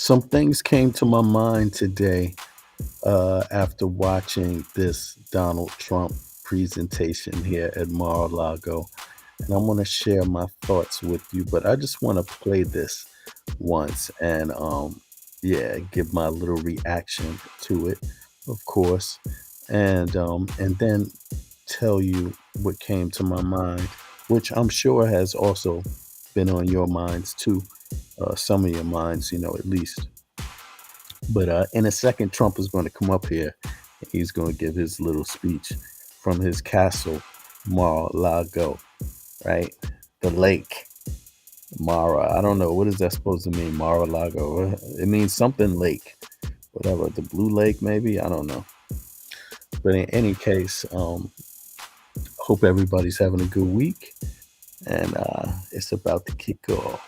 Some things came to my mind today after watching this Donald Trump presentation here at Mar-a-Lago, and I want to share my thoughts with you. But I just want to play this once and yeah, give my little reaction to it, of course, and then tell you what came to my mind, which I'm sure has also been on your minds too, some of your minds, at least. But in a second, Trump is going to come up here and he's going to give his little speech from his castle, Mar-a-Lago, right? The lake, Mara. I don't know. What is that supposed to mean, Mar-a-Lago? It means something lake, whatever. The Blue Lake, maybe? I don't know. But in any case, hope everybody's having a good week. And it's about to kick off.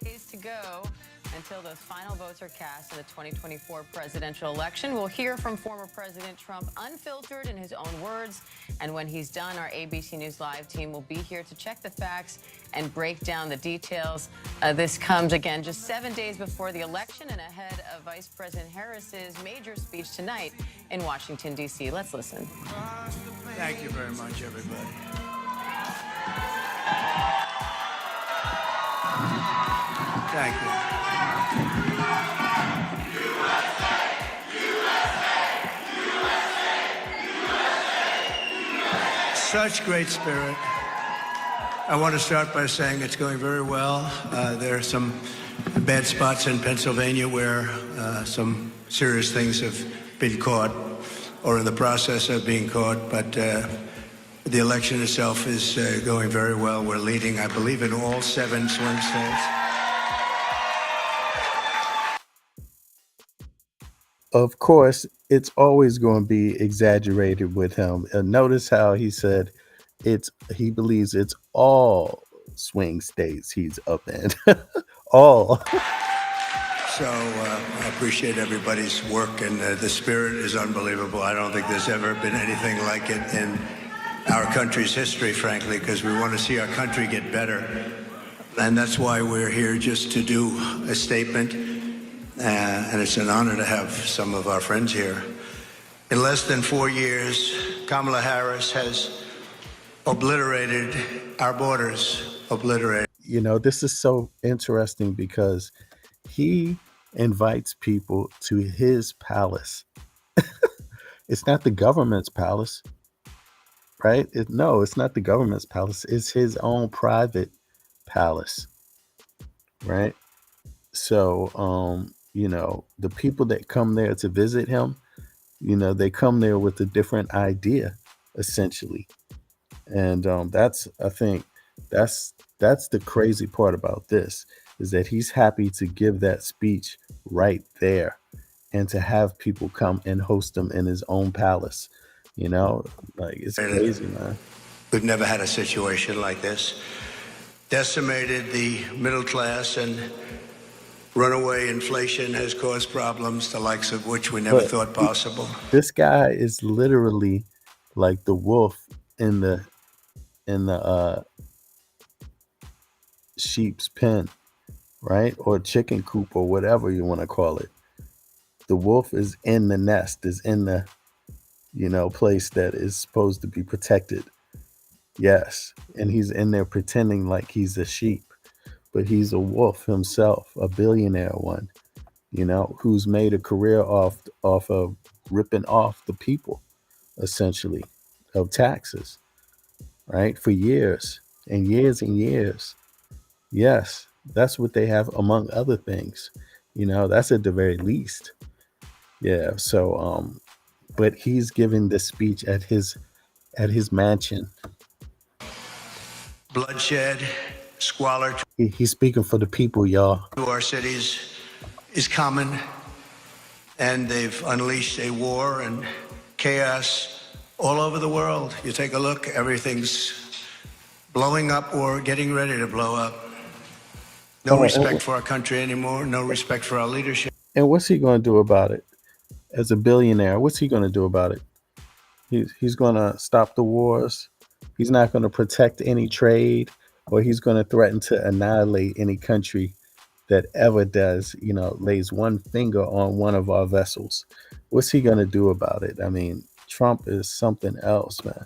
Days to go until those final votes are cast in the 2024 presidential election. We'll hear from former President Trump unfiltered in his own words. And when he's done, our ABC News Live team will be here to check the facts and break down the details. This comes, again, just 7 days before the election and ahead of Vice President Harris's major speech tonight in Washington, D.C. Let's listen. Thank you very much, everybody. Thank you. Such great spirit. I want to start by saying it's going very well. There are some bad spots in Pennsylvania where some serious things have been caught or in the process of being caught, but the election itself is going very well. We're leading, I believe, in all 7 swing states. Of course, it's always going to be exaggerated with him. Notice how he said he believes it's all swing states he's up in. All. So I appreciate everybody's work, and the spirit is unbelievable. I don't think there's ever been anything like it in our country's history, frankly, because we want to see our country get better. And that's why we're here, just to do a statement. And it's an honor to have some of our friends here. In less than 4 years, Kamala Harris has obliterated our borders, obliterated. You know, this is so interesting because he invites people to his palace. It's not the government's palace, right? No, it's not the government's palace. It's his own private palace, right? So, you know, the people that come there to visit him, you know, they come there with a different idea, essentially. And I think that's the crazy part about this, is that he's happy to give that speech right there and to have people come and host him in his own palace. You know, like, it's crazy, man. We've never had a situation like this. Decimated the middle class, and runaway inflation has caused problems, the likes of which we never thought possible. This guy is literally like the wolf in the sheep's pen, right? Or chicken coop, or whatever you want to call it. The wolf is in the nest, is in the, you know, place that is supposed to be protected. Yes. And he's in there pretending like he's a sheep, but he's a wolf himself, a billionaire one, you know, who's made a career off of ripping off the people, essentially, of taxes, right? For years and years and years. Yes, that's what they have, among other things. You know, that's at the very least. Yeah. So, but he's giving this speech at his mansion. Bloodshed, squalor He's speaking for the people, y'all. to our cities is common, and they've unleashed a war and chaos all over the world. You take a look, everything's blowing up or getting ready to blow up. No respect for our country anymore, no respect for our leadership. And what's he going to do about it? As a billionaire, what's he going to do about it? He's going to stop the wars. He's not going to protect any trade, or he's going to threaten to annihilate any country that ever does, you know, lays one finger on one of our vessels. What's he going to do about it? I mean, Trump is something else, man.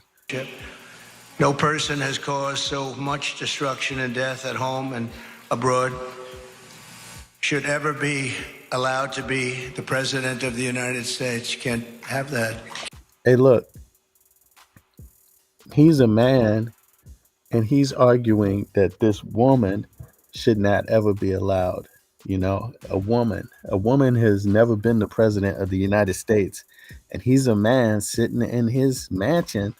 No person has caused so much destruction and death at home and abroad should ever be allowed to be the president of the United States. You can't have that. Hey, look, he's a man, and he's arguing that this woman should not ever be allowed. You know, a woman has never been the president of the United States, and he's a man sitting in his mansion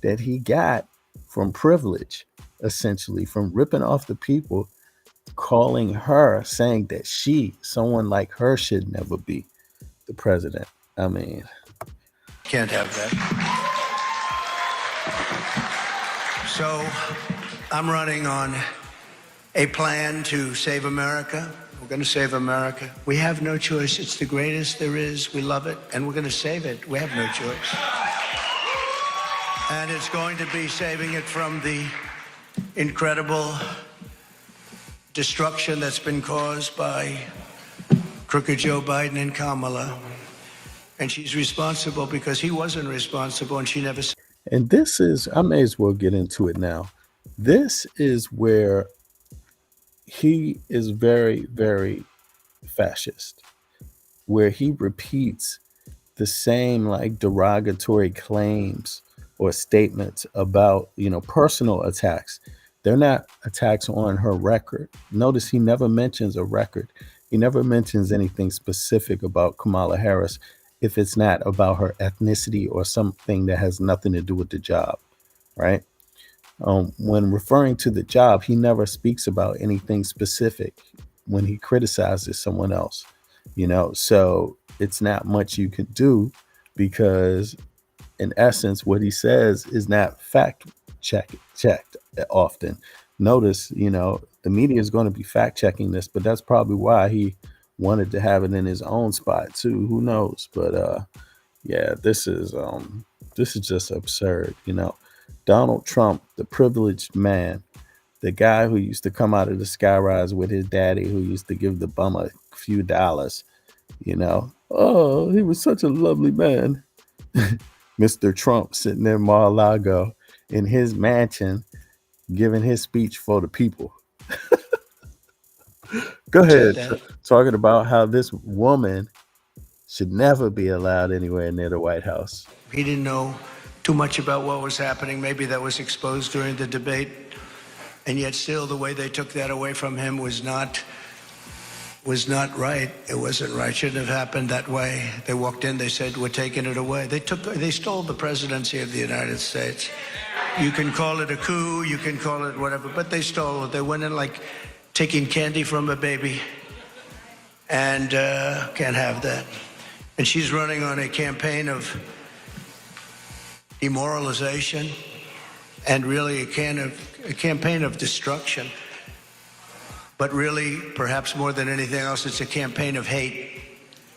that he got from privilege, essentially, from ripping off the people, calling her, saying that someone like her, should never be the president. I mean, can't have that. So I'm running on a plan to save America. We're going to save America. We have no choice. It's the greatest there is. We love it, and we're going to save it. We have no choice. And it's going to be saving it from the incredible destruction that's been caused by crooked Joe Biden and Kamala. And she's responsible because he wasn't responsible, and she never. And this is, I may as well get into it now. This is where he is very, very fascist, where he repeats the same like derogatory claims or statements about, personal attacks. They're not attacks on her record. Notice he never mentions a record. He never mentions anything specific about Kamala Harris if it's not about her ethnicity or something that has nothing to do with the job, right? When referring to the job, he never speaks about anything specific when he criticizes someone else, so it's not much you can do because in essence what he says is not fact checked often. Notice, the media is going to be fact checking this, but that's probably why he wanted to have it in his own spot too. Who knows? But yeah, this is just absurd. Donald Trump, the privileged man, the guy who used to come out of the skyrise with his daddy, who used to give the bum a few dollars. Oh, he was such a lovely man. Mr. Trump sitting in Mar-a-Lago in his mansion giving his speech for the people. Go ahead. Talking about how this woman should never be allowed anywhere near the White House. He didn't know too much about what was happening. Maybe that was exposed during the debate. And yet still the way they took that away from him was not right. It wasn't right. Shouldn't have happened that way. They walked in, they said, we're taking it away. They stole the presidency of the United States. You can call it a coup, you can call it whatever, but they stole it. They went in like taking candy from a baby. And can't have that. And she's running on a campaign of demoralization and really a campaign of destruction. But really, perhaps more than anything else, it's a campaign of hate.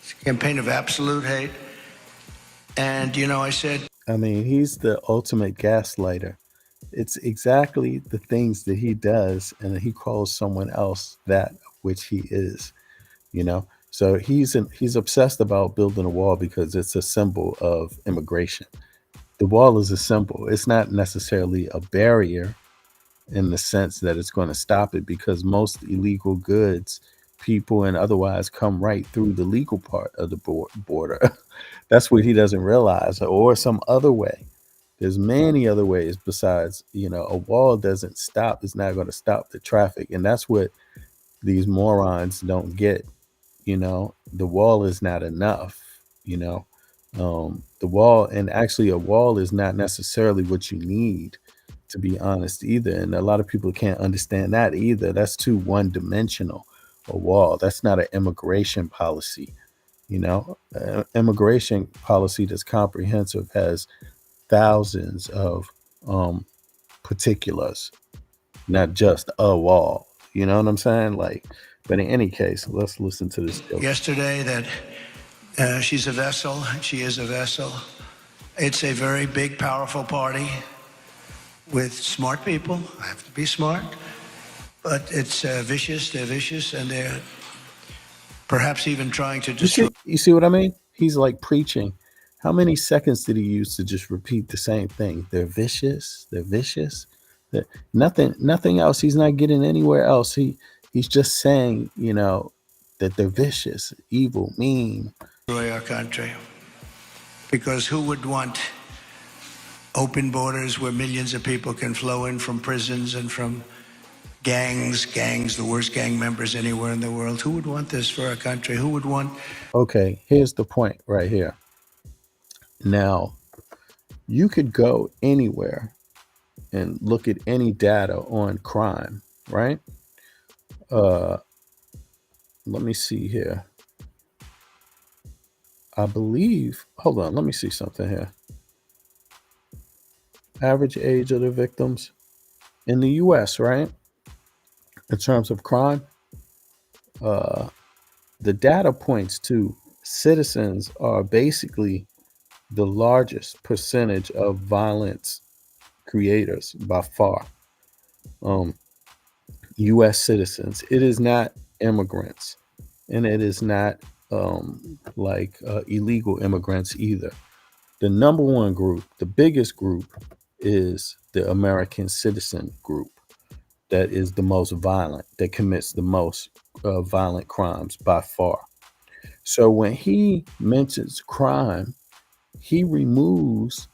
It's a campaign of absolute hate. And, I mean, he's the ultimate gaslighter. It's exactly the things that he does, and he calls someone else that which he is. So he's obsessed about building a wall because it's a symbol of immigration. The wall is a symbol. It's not necessarily a barrier in the sense that it's going to stop it, because most illegal goods, people and otherwise, come right through the legal part of the border. That's what he doesn't realize, or some other way. There's many other ways besides, a wall doesn't stop. It's not going to stop the traffic. And that's what these morons don't get. The wall is not enough. The wall, and actually a wall is not necessarily what you need, to be honest, either. And a lot of people can't understand that either. That's too one dimensional. A wall, that's not an immigration policy. Immigration policy that's comprehensive has thousands of particulars, not just a wall. You know what I'm saying? Like, but in any case, let's listen to this joke. Yesterday that she's a vessel. She is a vessel. It's a very big, powerful party with smart people. I have to be smart. But it's vicious. They're vicious, and they're perhaps even trying to destroy. You see what I mean? He's like preaching. How many seconds did he use to just repeat the same thing? They're vicious. They're vicious. Nothing else. He's not getting anywhere else. He's just saying, that they're vicious, evil, mean. Destroy our country. Because who would want open borders where millions of people can flow in from prisons and from gangs, the worst gang members anywhere in the world? Who would want this for our country? Who would want? Okay, here's the point right here. Now, you could go anywhere and look at any data on crime, right? Let me see here. I believe, hold on, let me see something here. Average age of the victims in the US, right? In terms of crime, uh, the data points to citizens are basically the largest percentage of violence creators by far. Um, U.S. citizens. It is not immigrants, and it is not illegal immigrants either. The number one group, the biggest group, is the American citizen group that is the most violent, that commits the most violent crimes by far. So when he mentions crime, he removes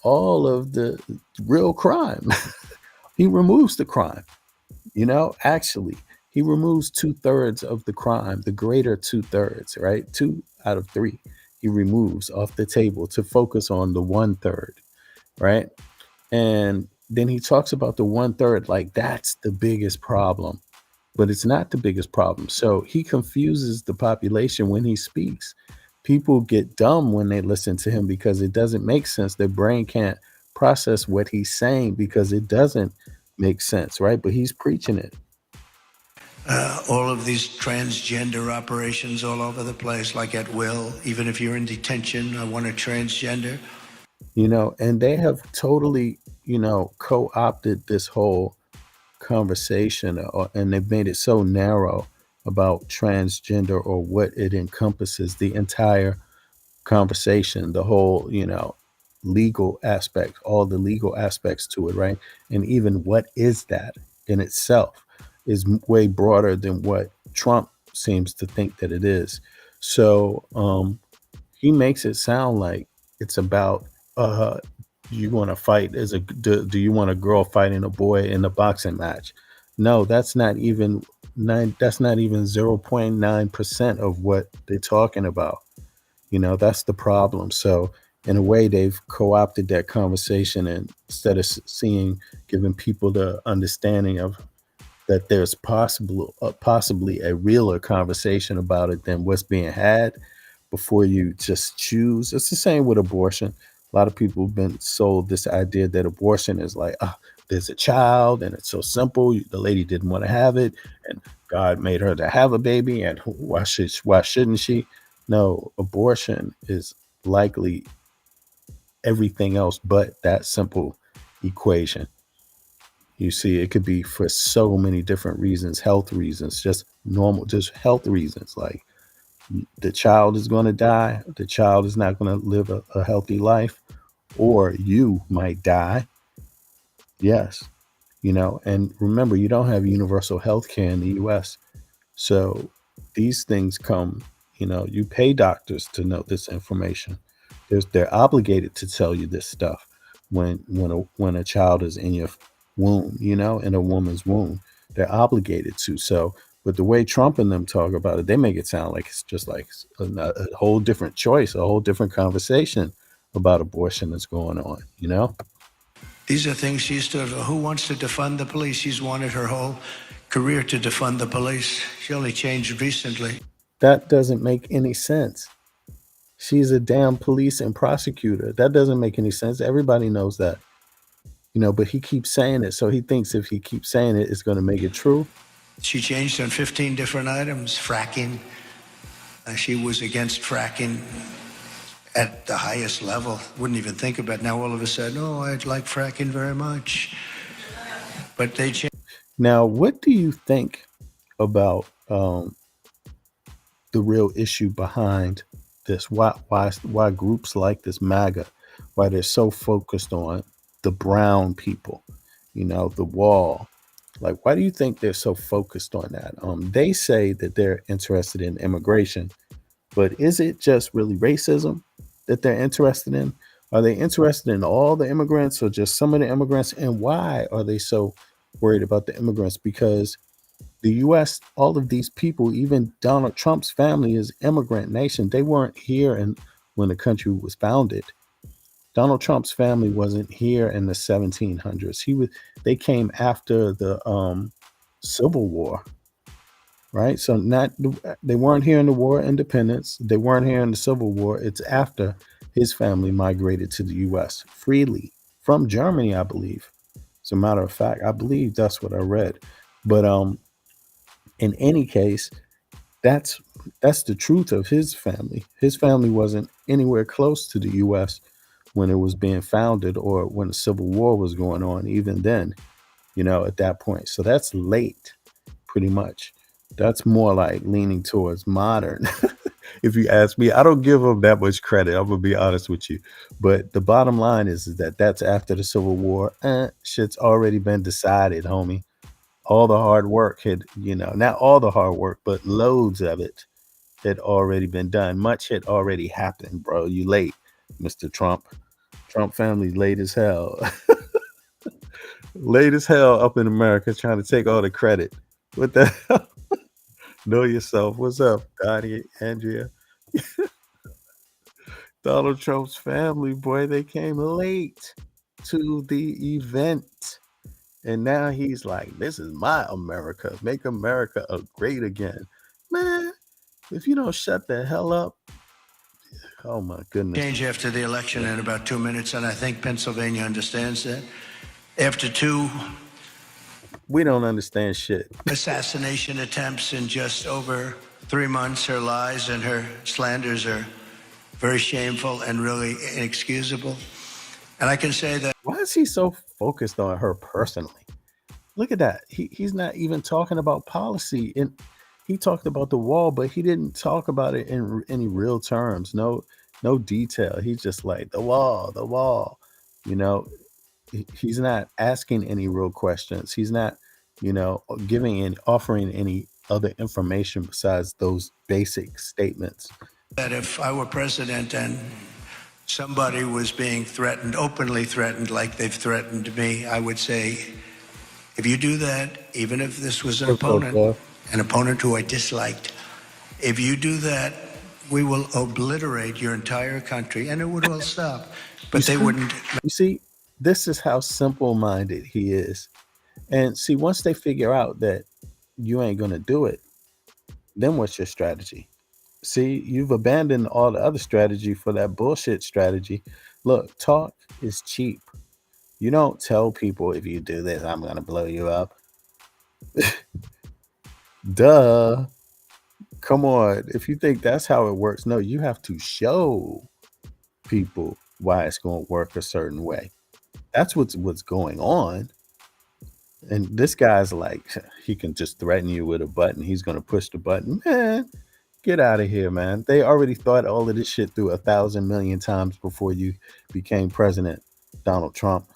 all of the real crime. He removes the crime. Actually, he removes two-thirds of the crime, the greater two-thirds, right? Two out of three he removes off the table to focus on the one-third, right? And then he talks about the one-third like that's the biggest problem, but it's not the biggest problem. So he confuses the population when he speaks. People get dumb when they listen to him because it doesn't make sense. Their brain can't process what he's saying because it doesn't make sense, right? But he's preaching it. All of these transgender operations all over the place, like at will. Even if you're in detention, I want a transgender. And they have totally, co-opted this whole conversation, and they've made it so narrow about transgender or what it encompasses, the entire conversation, the whole, legal aspect, all the legal aspects to it, right? And even what is that in itself is way broader than what Trump seems to think that it is. So, he makes it sound like it's about uh you want to fight as do you want a girl fighting a boy in a boxing match. No, that's not even 0.9% of what they're talking about. That's the problem. So in a way they've co-opted that conversation, and instead of seeing, giving people the understanding of that there's possibly a realer conversation about it than what's being had before you just choose. It's the same with abortion. A lot of people have been sold this idea that abortion is like, there's a child and it's so simple. The lady didn't want to have it, and God made her to have a baby, and why shouldn't she? No, abortion is likely everything else but that simple equation. You see, it could be for so many different reasons, health reasons, just normal, just health reasons. Like the child is going to die, the child is not going to live a healthy life, or you might die. Yes. And remember, you don't have universal health care in the US. So these things come, you pay doctors to know this information. They're obligated to tell you this stuff when a child is in your womb, in a woman's womb. They're obligated to. So, but the way Trump and them talk about it, they make it sound like it's just like a whole different choice, a whole different conversation about abortion that's going on. These are things she used to. Who wants to defund the police? She's wanted her whole career to defund the police. She only changed recently. That doesn't make any sense. She's a damn police and prosecutor. That doesn't make any sense. Everybody knows that. But he keeps saying it. So he thinks if he keeps saying it, it's going to make it true. She changed on 15 different items. Fracking. She was against fracking at the highest level. Wouldn't even think about it. Now all of a sudden, oh, I'd like fracking very much. But they changed. Now, what do you think about the real issue behind this? Why groups like this MAGA, why they're so focused on the brown people, the wall? Like, why do you think they're so focused on that? They say that they're interested in immigration, but is it just really racism that they're interested in? Are they interested in all the immigrants or just some of the immigrants? And why are they so worried about the immigrants? Because the US, all of these people, even Donald Trump's family is immigrant nation. They weren't here when the country was founded. Donald Trump's family wasn't here in the 1700s. They came after the Civil War, right? So not they weren't here in the War of Independence. They weren't here in the Civil War. It's after his family migrated to the US freely from Germany, I believe. As a matter of fact, I believe that's what I read. But In any case, that's that's the truth of his family. His family wasn't anywhere close to the US when it was being founded or when the Civil War was going on, even then, at that point. So that's late, pretty much. That's more like leaning towards modern. If you ask me, I don't give them that much credit. I'm gonna be honest with you. But the bottom line is that that's after the Civil War. Shit's already been decided, homie. All the hard work had, not all the hard work, but loads of it had already been done. Much had already happened, bro. You late, Mr. Trump. Trump family's late as hell. Late as hell up in America trying to take all the credit. What the hell? Know yourself. What's up, Dottie, Andrea? Donald Trump's family, boy, they came late to the event. And now he's like, this is my America. Make America great again. Man, if you don't shut the hell up, oh my goodness. Change after the election in about 2 minutes, and I think Pennsylvania understands that. After two We don't understand shit. assassination attempts in just over 3 months, her lies and her slanders are very shameful and really inexcusable. And I can say that. Why is he so focused on her personally? Look at that. He's not even talking about policy. And he talked about the wall, but he didn't talk about it in any real terms. No detail. He's just like the wall, the wall. You know, he's not asking any real questions. He's not, giving and offering any other information besides those basic statements. That if I were president and somebody was being threatened, openly threatened, like they've threatened me, I would say, if you do that, even if this was What's up, Jeff? an opponent who I disliked, if you do that, we will obliterate your entire country and it would all stop. But they wouldn't. You see, this is how simple minded he is. And see, once they figure out that you ain't going to do it, then what's your strategy? See, you've abandoned all the other strategy for that bullshit strategy. Look, talk is cheap. You don't tell people if you do this, I'm going to blow you up. Duh. Come on. If you think that's how it works, no, you have to show people why it's going to work a certain way. That's what's going on. And this guy's like, he can just threaten you with a button. He's going to push the button. Man, get out of here, man. They already thought all of this shit through 1,000,000,000 times before you became president, Donald Trump.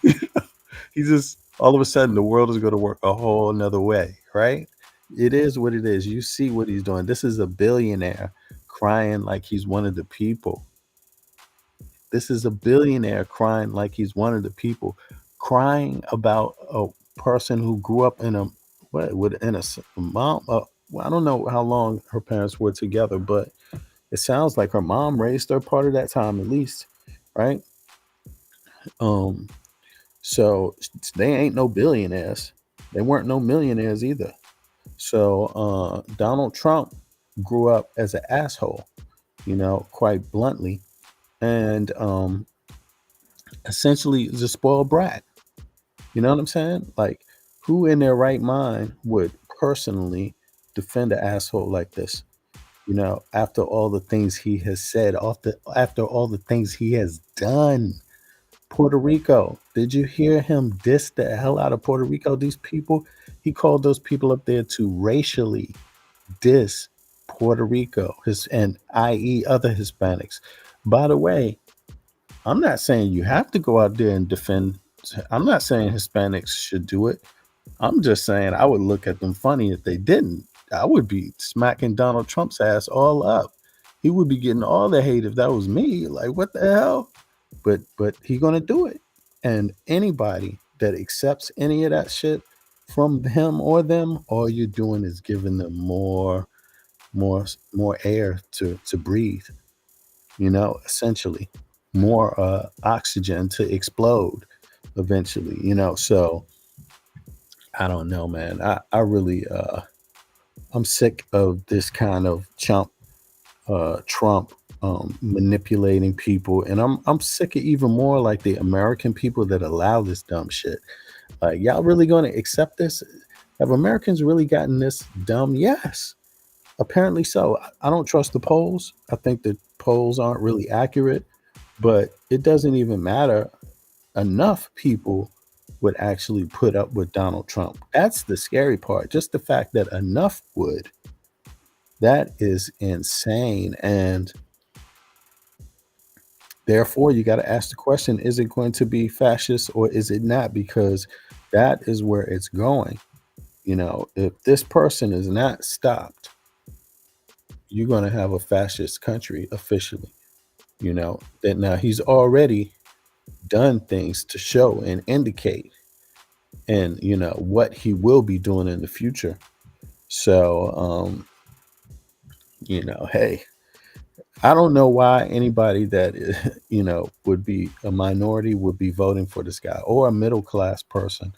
He just, all of a sudden, the world is going to work a whole another way, right? It is what it is. You see what he's doing. This is a billionaire crying like he's one of the people. This is a billionaire crying like he's one of the people, crying about a person who grew up in a mom. Well, I don't know how long her parents were together, but it sounds like her mom raised her part of that time at least, right? Um, so they ain't no billionaires. They weren't no millionaires either. So Donald Trump grew up as an asshole, quite bluntly, and essentially is a spoiled brat. You know what I'm saying? Like, who in their right mind would personally defend an asshole like this? After all the things he has said, after all the things he has done. Puerto Rico, did you hear him diss the hell out of Puerto Rico? These people, he called those people up there to racially diss Puerto Rico, and i.e. other Hispanics. By the way, I'm not saying you have to go out there and defend. I'm not saying Hispanics should do it. I'm just saying I would look at them funny if they didn't. I would be smacking Donald Trump's ass all up. He would be getting all the hate if that was me. Like, what the hell? But he gonna do it. And anybody that accepts any of that shit from him or them, all you're doing is giving them more air to breathe, essentially. More oxygen to explode eventually, So I don't know, man. I really I'm sick of this kind of Trump manipulating people, and I'm sick of even more like the American people that allow this dumb shit. Like, y'all really gonna accept this? Have Americans really gotten this dumb? Yes, apparently so. I don't trust the polls. I think the polls aren't really accurate, but it doesn't even matter. Enough people would actually put up with Donald Trump. That's the scary part. Just the fact that enough would. That is insane. And therefore, you got to ask the question, is it going to be fascist or is it not? Because that is where it's going. If this person is not stopped, you're going to have a fascist country officially. That now he's already done things to show and indicate and what he will be doing in the future. So hey, I don't know why anybody that would be a minority would be voting for this guy, or a middle class person,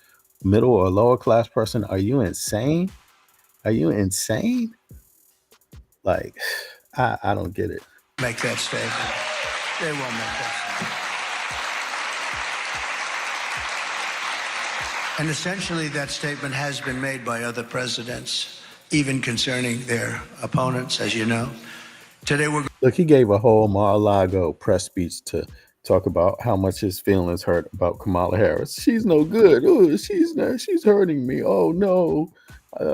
middle or lower class person. Are you insane? Are you insane? Like, I don't get it. Make that statement. They won't make that statement. And essentially, that statement has been made by other presidents, even concerning their opponents, as you know. Today, we're Look, he gave a whole Mar-a-Lago press speech to talk about how much his feelings hurt about Kamala Harris. She's no good. Oh, she's not. She's hurting me. Oh no,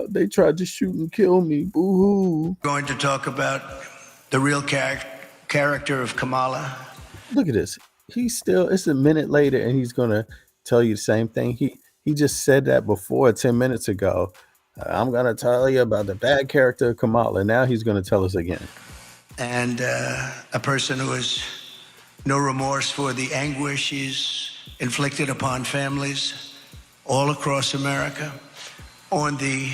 they tried to shoot and kill me. Boo hoo. going to talk about the real character of Kamala. Look at this. He's still. It's a minute later, and he's gonna tell you the same thing. He just said that before 10 minutes ago. I'm gonna tell you about the bad character of Kamala. Now he's gonna tell us again. And a person who has no remorse for the anguish she's inflicted upon families all across America. On the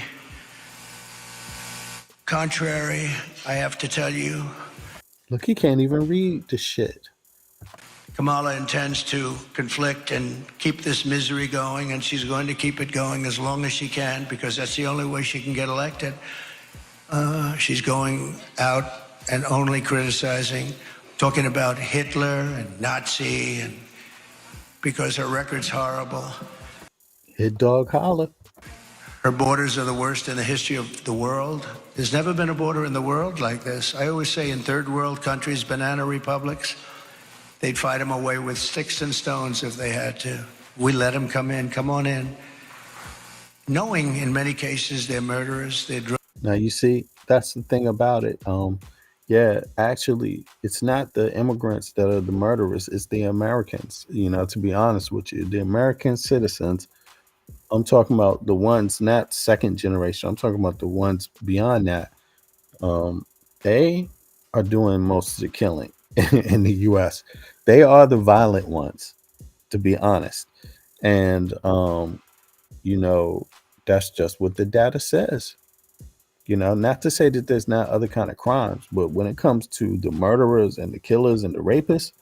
contrary, I have to tell you, Look, he can't even read the shit. Kamala intends to conflict and keep this misery going, and she's going to keep it going as long as she can, because that's the only way she can get elected. She's going out and only criticizing, talking about Hitler and Nazi, and because her record's horrible. Hit dog holler. Her borders are the worst in the history of the world. There's never been a border in the world like this. I always say in third world countries, banana republics, they'd fight them away with sticks and stones if they had to. We let them come in, come on in, knowing in many cases they're murderers, they're drug. Now you see, that's the thing about it. Yeah, actually, it's not the immigrants that are the murderers; it's the Americans. To be honest with you, the American citizens. I'm talking about the ones not second generation. I'm talking about the ones beyond that. Um, they are doing most of the killing in the U.S. They are the violent ones, to be honest. And that's just what the data says. Not to say that there's not other kind of crimes, but when it comes to the murderers and the killers and the rapists,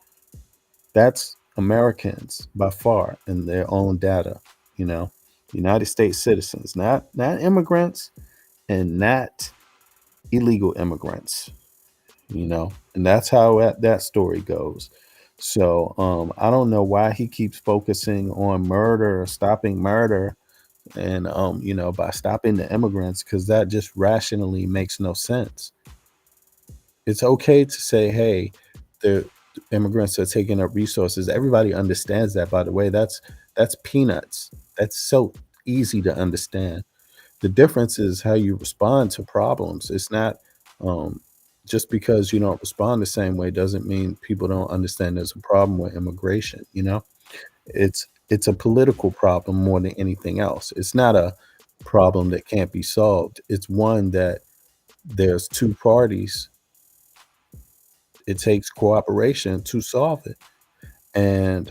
that's Americans by far in their own data. You know, United States citizens, not immigrants and not illegal immigrants. And that's how that story goes. So I don't know why he keeps focusing on murder, stopping murder, and by stopping the immigrants, because that just rationally makes no sense. It's okay to say, hey, the immigrants are taking up resources. Everybody understands that, by the way. That's peanuts. That's so easy to understand. The difference is how you respond to problems. It's not um, just because you don't respond the same way doesn't mean people don't understand there's a problem with immigration. It's a political problem more than anything else. It's not a problem that can't be solved. It's one that there's two parties. It takes cooperation to solve it. And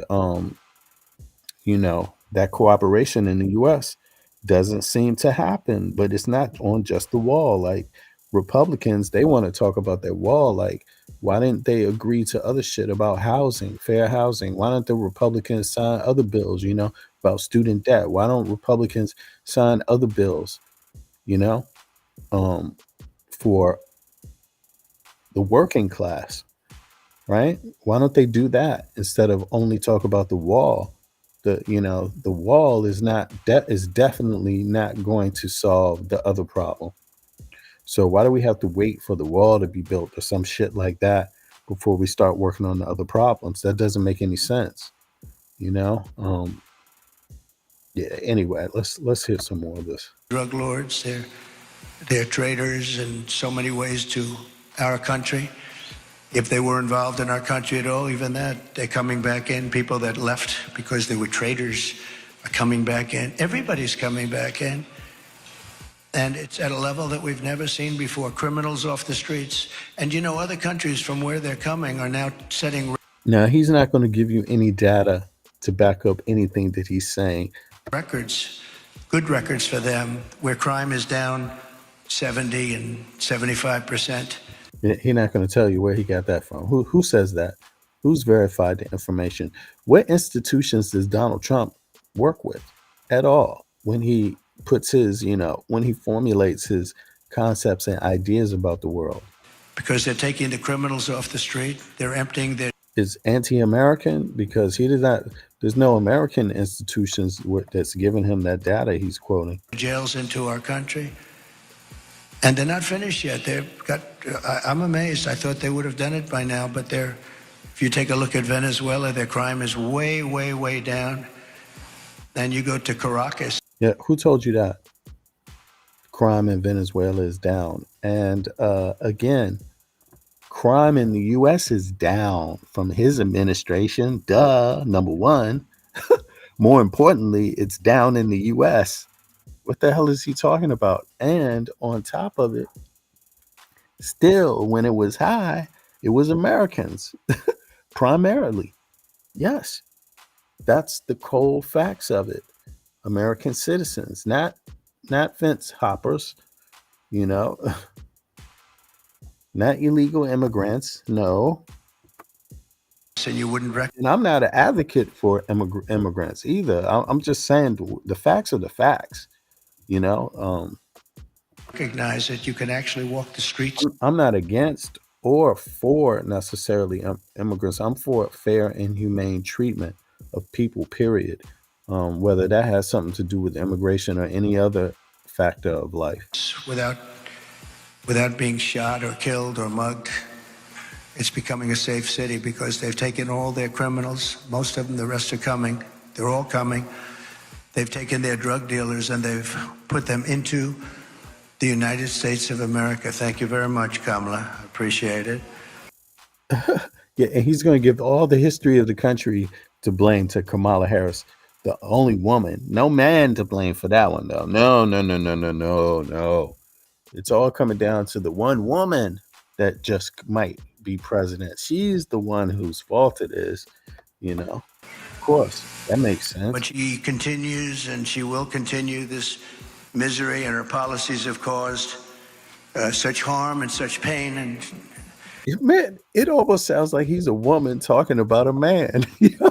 that cooperation in the US doesn't seem to happen, but it's not on just the wall. Like Republicans, they want to talk about their wall. Like, why didn't they agree to other shit about housing, fair housing? Why don't the Republicans sign other bills, about student debt? Why don't Republicans sign other bills, you know, um, for the working class, right? Why don't they do that instead of only talk about the wall? The wall is definitely not going to solve the other problem. So why do we have to wait for the wall to be built or some shit like that before we start working on the other problems? That doesn't make any sense, you know. Yeah. Anyway, let's hear some more of this. Drug lords, they're traitors in so many ways to our country. If they were involved in our country at all, even that, they're coming back in. People that left because they were traitors are coming back in. Everybody's coming back in. And it's at a level that we've never seen before. Criminals off the streets. And you know, other countries from where they're coming are now setting Now he's not going to give you any data to back up anything that he's saying. records, good records for them, where crime is down 70 and 75%. He's not going to tell you where he got that from. Who says that? Who's verified the information? What institutions does Donald Trump work with at all when he puts when he formulates his concepts and ideas about the world? Because they're taking the criminals off the street, they're emptying their Is anti-American because he did not. There's no American institutions that's giving him that data he's quoting. jails into our country. And they're not finished yet. I'm amazed. I thought they would have done it by now, but if you take a look at Venezuela, their crime is way, way, way down. Then you go to Caracas. Yeah, who told you that? Crime in Venezuela is down. And again, crime in the US is down from his administration. Duh, number one. More importantly, it's down in the US. What the hell is he talking about? And on top of it, still, when it was high, it was Americans primarily. Yes, that's the cold facts of it. American citizens, not fence hoppers, you know, not illegal immigrants. No, And you wouldn't and I'm not an advocate for immigrants either. I'm just saying the facts are the facts. You know, recognize it. You can actually walk the streets. I'm not against or for necessarily immigrants. I'm for fair and humane treatment of people. Period. Whether that has something to do with immigration or any other factor of life. without without being shot or killed or mugged. It's becoming a safe city because they've taken all their criminals. Most of them, the rest are coming. They're all coming. They've taken their drug dealers and they've put them into the United States of America. Thank you very much, Kamala. I appreciate it. Yeah, and he's going to give all the history of the country to blame to Kamala Harris, the only woman. No man to blame for that one, though. No, no, no, no, no, no, no. It's all coming down to the one woman that just might be president. She's the one whose fault it is, you know. Of course, that makes sense. But she continues and she will continue this misery, and her policies have caused such harm and such pain. And Man, it almost sounds like he's a woman talking about a man. Yo,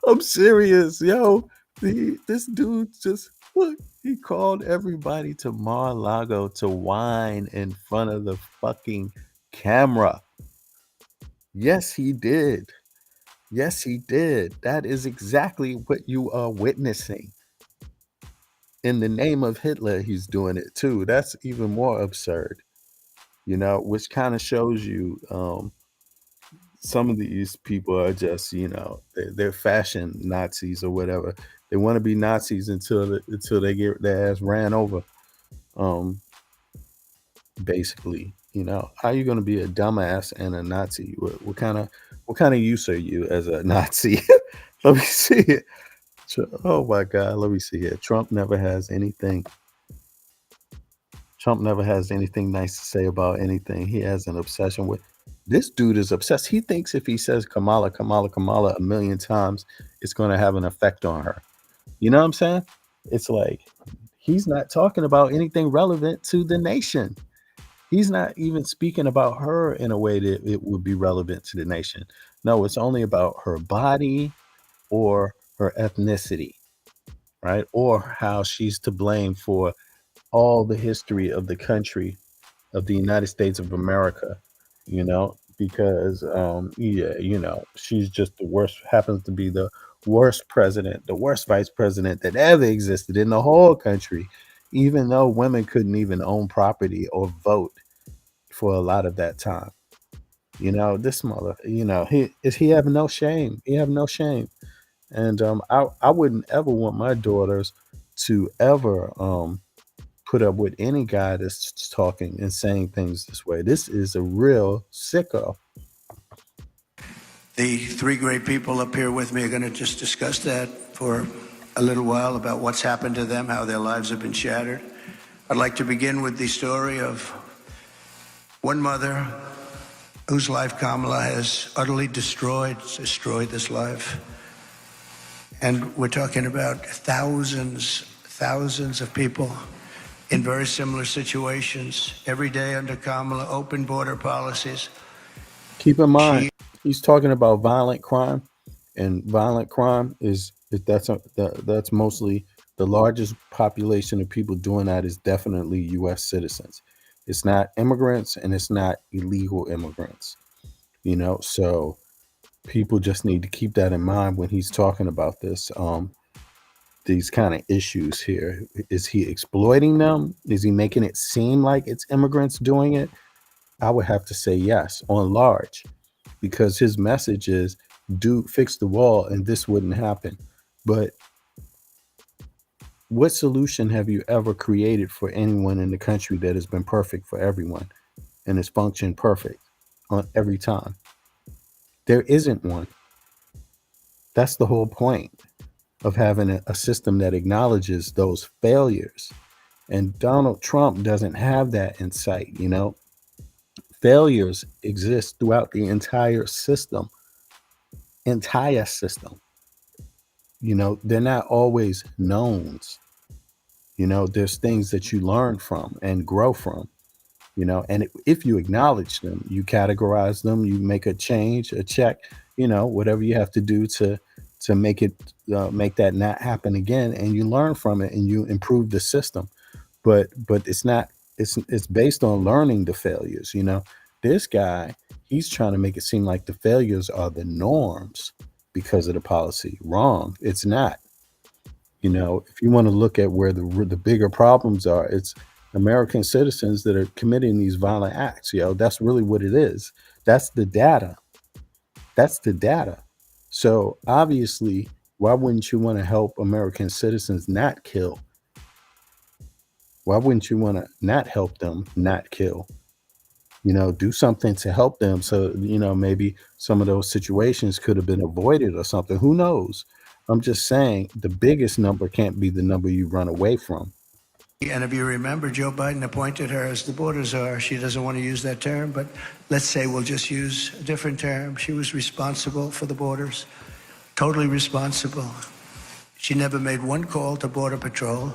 I'm serious, yo. This dude just look. He called everybody to Mar-a-Lago to whine in front of the fucking camera. Yes, he did. Yes, he did. That is exactly what you are witnessing. In the name of Hitler, he's doing it too. That's even more absurd, which kind of shows you some of these people are just, they're fashion Nazis or whatever. They want to be Nazis until they get their ass ran over. Basically, how are you going to be a dumbass and a Nazi? What kind of use are you as a Nazi? Let me see it. Oh my God, let me see here. Trump never has anything nice to say about anything. He has an obsession with this dude is obsessed. He thinks if he says Kamala, Kamala, Kamala a million times, it's going to have an effect on her. You know what I'm saying? It's like he's not talking about anything relevant to the nation. He's not even speaking about her in a way that it would be relevant to the nation. No, it's only about her body or her ethnicity, right? Or how she's to blame for all the history of the country of the United States of America, because yeah, she's just the worst, happens to be the worst president, the worst vice president that ever existed in the whole country, even though women couldn't even own property or vote for a lot of that time. This mother, he have no shame. He have no shame. And I wouldn't ever want my daughters to ever put up with any guy that's talking and saying things this way. This is a real sicko. The three great people up here with me are going to just discuss that for a little while about what's happened to them, how their lives have been shattered. I'd like to begin with the story of one mother whose life Kamala has utterly destroyed this life. And we're talking about thousands of people in very similar situations every day under Kamala, open border policies. Keep in mind, She he's talking about violent crime, and violent crime that's mostly the largest population of people doing that is definitely U.S. citizens. It's not immigrants and it's not illegal immigrants. So people just need to keep that in mind when he's talking about this. These kind of issues here. Is he exploiting them? Is he making it seem like it's immigrants doing it? I would have to say yes, on large, because his message is do fix the wall and this wouldn't happen. But what solution have you ever created for anyone in the country that has been perfect for everyone and has functioned perfect on every time? There isn't one. That's the whole point of having a system that acknowledges those failures. And Donald Trump doesn't have that in sight. Failures exist throughout the entire system. They're not always knowns. There's things that you learn from and grow from. And if you acknowledge them, you categorize them, you make a change, a check, whatever you have to do to make that not happen again, and you learn from it and you improve the system. But it's not, it's based on learning the failures. This guy, he's trying to make it seem like the failures are the norms because of the policy. Wrong. It's not. If you want to look at where the bigger problems are, it's American citizens that are committing these violent acts. That's really what it is. That's the data. That's the data. So obviously, why wouldn't you want to help American citizens not kill? Why wouldn't you want to not help them not kill? Do something to help them so, maybe some of those situations could have been avoided or something. Who knows? I'm just saying the biggest number can't be the number you run away from. and if you remember, Joe Biden appointed her as the border czar. She doesn't want to use that term, but let's say we'll just use a different term. She was responsible for the borders, totally responsible. She never made one call to Border Patrol.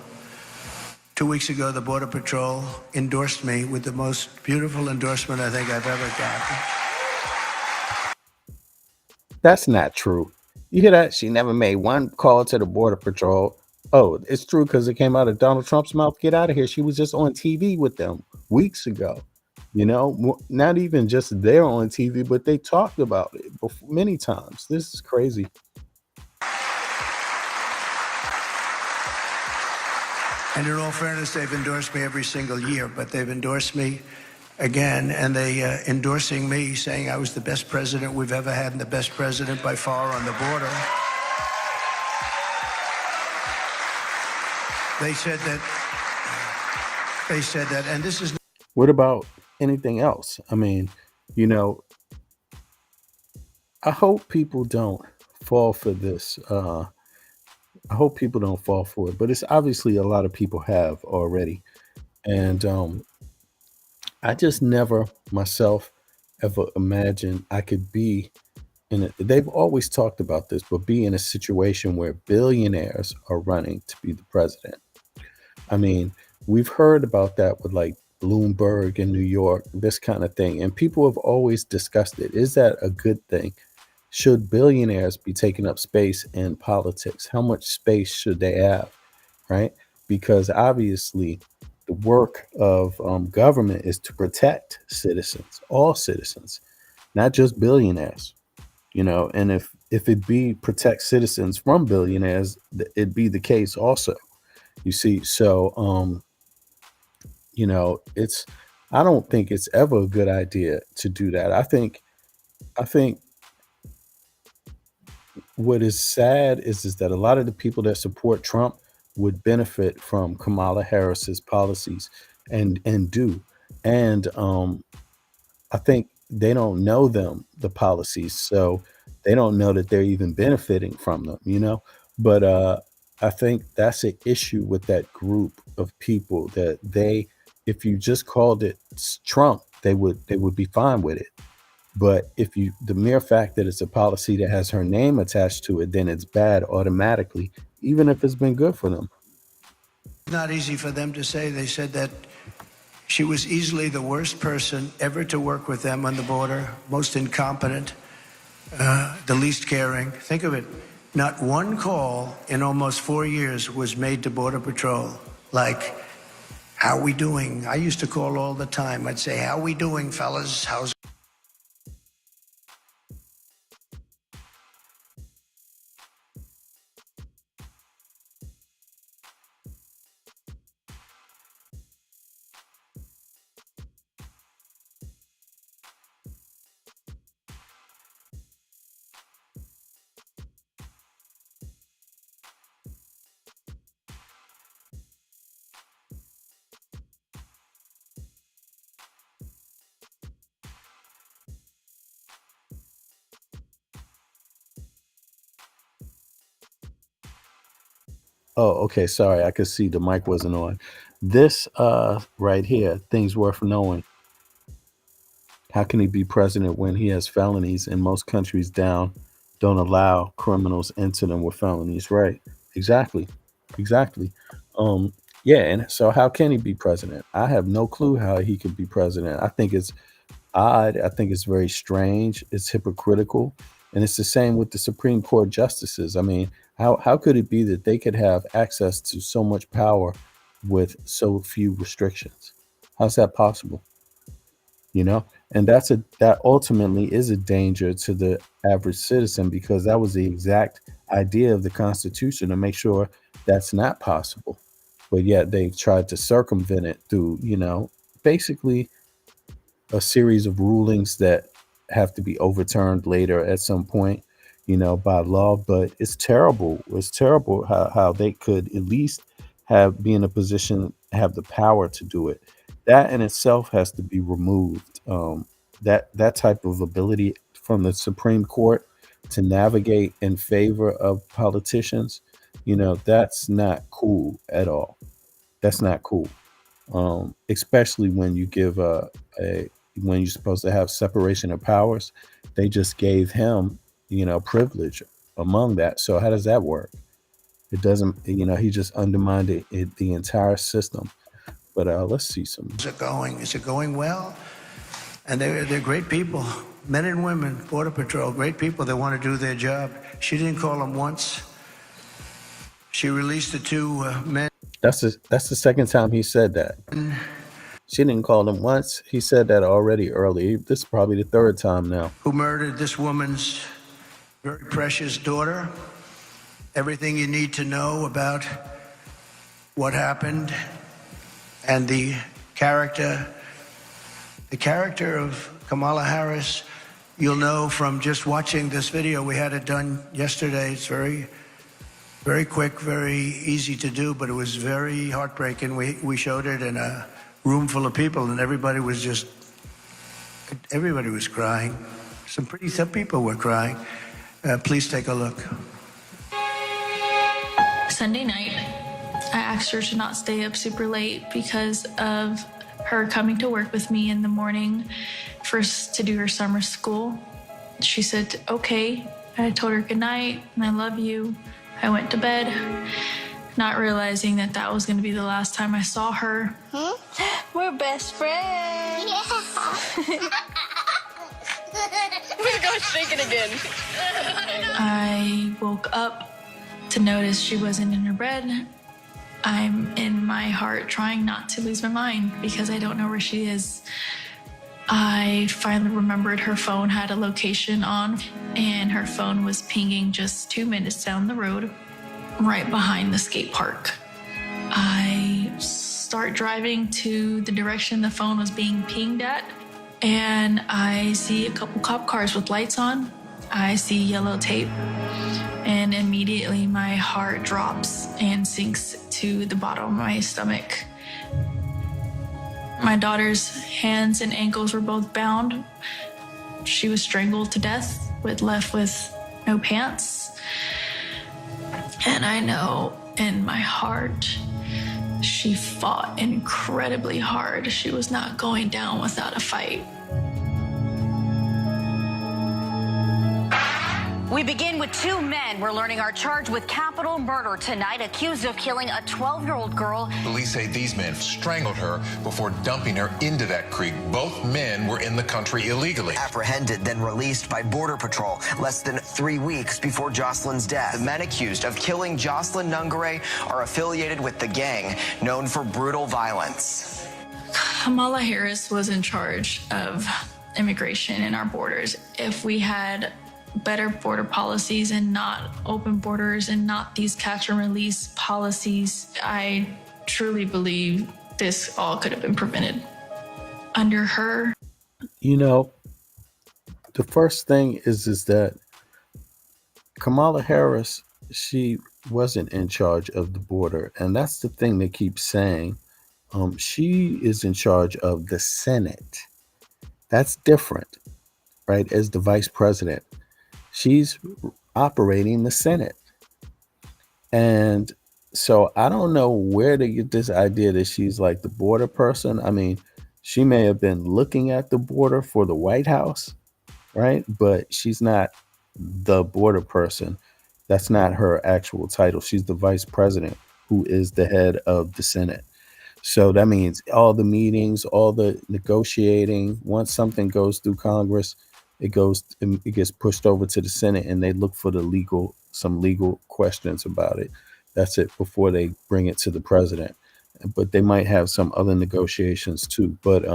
2 weeks ago, the Border Patrol endorsed me with the most beautiful endorsement I think I've ever gotten. That's not true. You hear that? She never made one call to the Border Patrol. Oh, it's true because it came out of Donald Trump's mouth. Get out of here. She was just on TV with them weeks ago. Not even just there on TV, but they talked about it before, many times. This is crazy. And in all fairness, they've endorsed me every single year, but they've endorsed me again, and they endorsing me, saying I was the best president we've ever had and the best president by far on the border. They said that, and this is What about anything else? I mean, you know, I hope people don't fall for this. I hope people don't fall for it, but it's obviously a lot of people have already. And I just never myself ever imagined I could be in it. They've always talked about this, but be in a situation where billionaires are running to be the president. I mean, we've heard about that with like Bloomberg in New York, this kind of thing. And people have always discussed it. Is that a good thing? Should billionaires be taking up space in politics? How much space should they have? Right? Because obviously, the work of government is to protect citizens, all citizens. not just billionaires. And if it be protect citizens from billionaires, it'd be the case also. You see, so it's I don't think it's ever a good idea to do that. I think what is sad is that a lot of the people that support Trump would benefit from Kamala Harris's policies and do. And I think they don't know the policies, so they don't know that they're even benefiting from them. But I think that's an issue with that group of people that if you just called it Trump, they would be fine with it. But if the mere fact that it's a policy that has her name attached to it, then it's bad automatically, even if it's been good for them. Not easy for them to say. They said that she was easily the worst person ever to work with them on the border, most incompetent, the least caring. Think of it. Not one call in almost 4 years was made to Border Patrol. Like, how we doing? I used to call all the time. I'd say, how we doing, fellas? How's Oh, okay. Sorry, I could see the mic wasn't on. This right here, things worth knowing. How can he be president when he has felonies and most countries don't allow criminals into them with felonies? Right. Exactly. Exactly. Um, yeah, and so how can he be president? I have no clue how he could be president. I think it's odd. I think it's very strange. It's hypocritical. And it's the same with the Supreme Court justices. I mean, how could it be that they could have access to so much power with so few restrictions? How's that possible? And that ultimately is a danger to the average citizen, because that was the exact idea of the Constitution, to make sure that's not possible. But yet they've tried to circumvent it through, basically a series of rulings that have to be overturned later at some point, by law. But it's terrible. It's terrible how they could at least be in a position, have the power to do it. That in itself has to be removed. That type of ability from the Supreme Court to navigate in favor of politicians, that's not cool at all. That's not cool. Especially when you give a when you're supposed to have separation of powers. They just gave him, privilege among that. So how does that work? It doesn't. He just undermined the entire system. But let's see some. it going? Is it going well? And they're great people, men and women, Border Patrol, great people that want to do their job. She didn't call them once. She released the two men That's the second time he said that. She didn't call him once. He said that already early. This is probably the third time now. who murdered this woman's very precious daughter. Everything you need to know about what happened and the character of Kamala Harris, you'll know from just watching this video. We had it done yesterday. It's very, very quick, very easy to do, but it was very heartbreaking. We showed it in a room full of people, and everybody was crying. Some people were crying. Please take a look. Sunday night, I asked her to not stay up super late because of her coming to work with me in the morning to do her summer school. She said, okay. I told her good night and I love you. I went to bed, not realizing that was going to be the last time I saw her. We're best friends. Yeah. We're going shaking again. I woke up to notice she wasn't in her bed. I'm in my heart trying not to lose my mind because I don't know where she is. I finally remembered her phone had a location on, and her phone was pinging just 2 minutes down the road, right behind the skate park. I start driving to the direction the phone was being pinged at, and I see a couple cop cars with lights on. I see yellow tape, and immediately my heart drops and sinks to the bottom of my stomach. My daughter's hands and ankles were both bound. She was strangled to death, left with no pants. And I know in my heart, she fought incredibly hard. She was not going down without a fight. We begin with two men we're learning are charged with capital murder tonight, accused of killing a 12-year-old girl. Police say these men strangled her before dumping her into that creek. Both men were in the country illegally. Apprehended, then released by Border Patrol less than 3 weeks before Jocelyn's death. The men accused of killing Jocelyn Nungare are affiliated with the gang known for brutal violence. Kamala Harris was in charge of immigration in our borders. If we had better border policies and not open borders and not these catch and release policies, I truly believe this all could have been prevented. Under her, You know, the first thing is that Kamala Harris, she wasn't in charge of the border, and that's the thing they keep saying. She is in charge of the Senate. That's different, right? As the vice president, she's operating the Senate. And so I don't know where to get this idea that she's like the border person. I mean, she may have been looking at the border for the White House, right? But she's not the border person. That's not her actual title. She's the vice president who is the head of the Senate. So that means all the meetings, all the negotiating, once something goes through Congress, it gets pushed over to the Senate and they look for some legal questions about it. That's it before they bring it to the president. But they might have some other negotiations too. But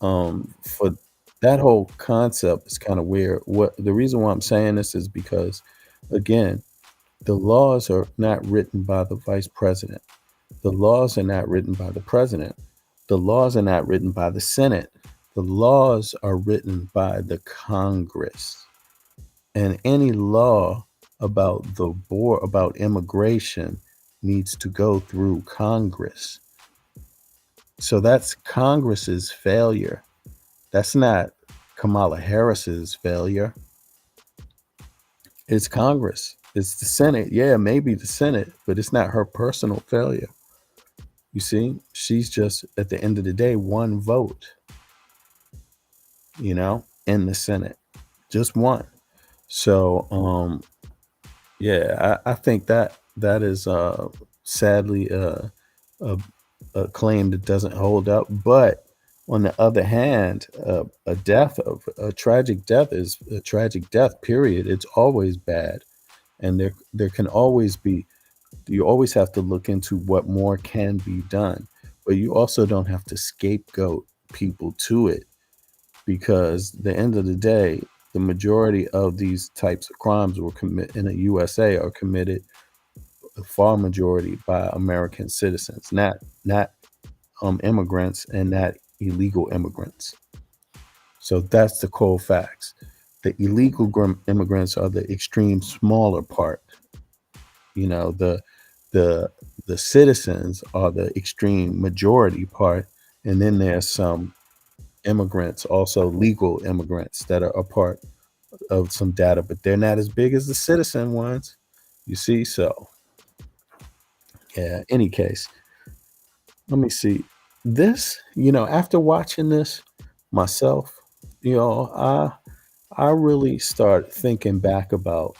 for that whole concept is kind of weird. What the reason why I'm saying this is because again, the laws are not written by the vice president. The laws are not written by the president. The laws are not written by the Senate. The laws are written by the Congress. And any law about about immigration needs to go through Congress. So that's Congress's failure. That's not Kamala Harris's failure. It's Congress. It's the Senate. Yeah, maybe the Senate, but it's not her personal failure. You see, she's just at the end of the day one vote, in the Senate, just one. So, yeah, I think that is sadly a, a claim that doesn't hold up. But on the other hand, a tragic death is a tragic death. Period. It's always bad, and there can always be. You always have to look into what more can be done, but you also don't have to scapegoat people to it, because the end of the day, the majority of these types of crimes were commit in the USA are committed, the far majority, by American citizens, not immigrants and not illegal immigrants. So that's the cold facts. The illegal immigrants are the extreme smaller part. You know, the the citizens are the extreme majority part, and then there's some immigrants, also legal immigrants, that are a part of some data, but they're not as big as the citizen ones. You see, so yeah. Any case, let me see this. After watching this myself, I really start thinking back about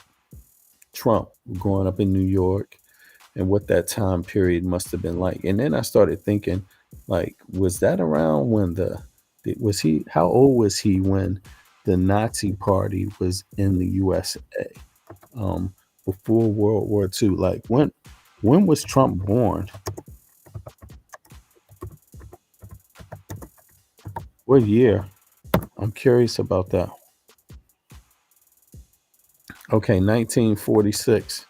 Trump growing up in New York and what that time period must have been like. And then I started thinking, like, was that around when was he, how old was he when the Nazi Party was in the USA, before World War II? Like, when was Trump born? What year? I'm curious about that. Okay, 1946.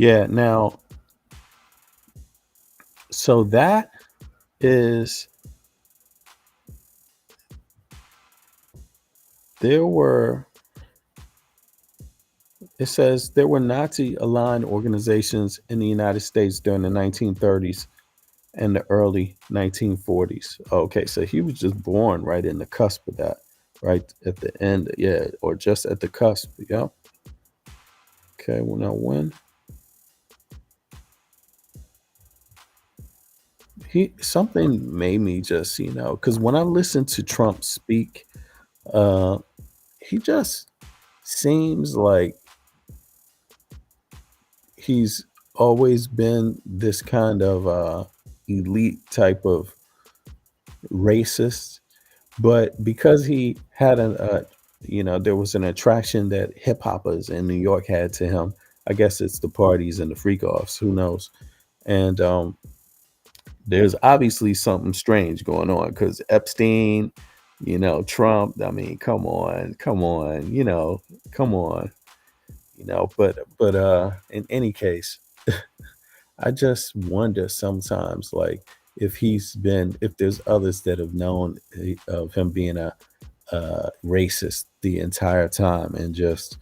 Yeah, now, so that is, there were, it says there were Nazi aligned organizations in the United States during the 1930s and the early 1940s. Okay, so he was just born right in the cusp of that, right at the end, yeah, or just at the cusp. Yeah. Okay, well, now when he, something made me just, because when I listen to Trump speak, uh, he just seems like he's always been this kind of elite type of racist, but because he had there was an attraction that hip hoppers in New York had to him. I guess it's the parties and the freak offs, who knows. And there's obviously something strange going on because Epstein, Trump, I mean, come on, come on, but in any case, I just wonder sometimes, like, if there's others that have known of him being a racist the entire time and just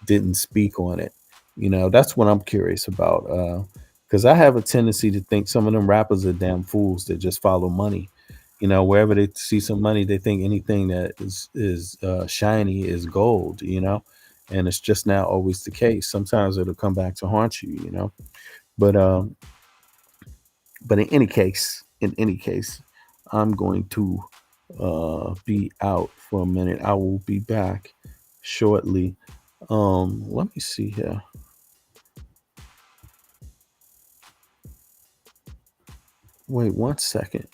didn't speak on it. That's what I'm curious about. Because I have a tendency to think some of them rappers are damn fools that just follow money. Wherever they see some money, they think anything that is shiny is gold. And it's just not always the case. Sometimes it'll come back to haunt you. But in any case, I'm going to be out for a minute. I will be back shortly. Let me see here. Wait 1 second.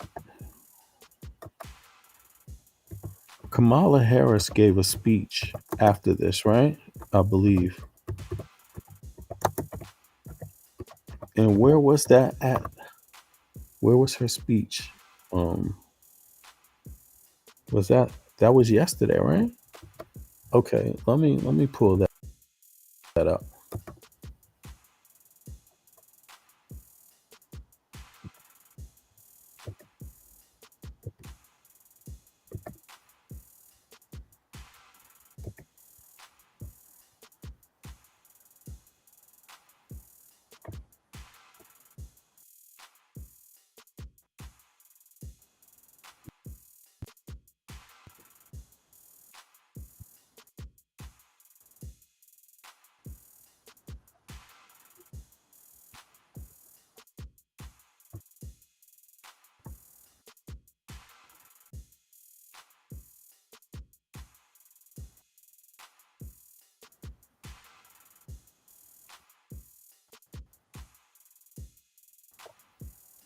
Kamala Harris gave a speech after this, right? I believe. And where was that at? Where was her speech? Um, was that was yesterday, right? Okay, let me pull that up.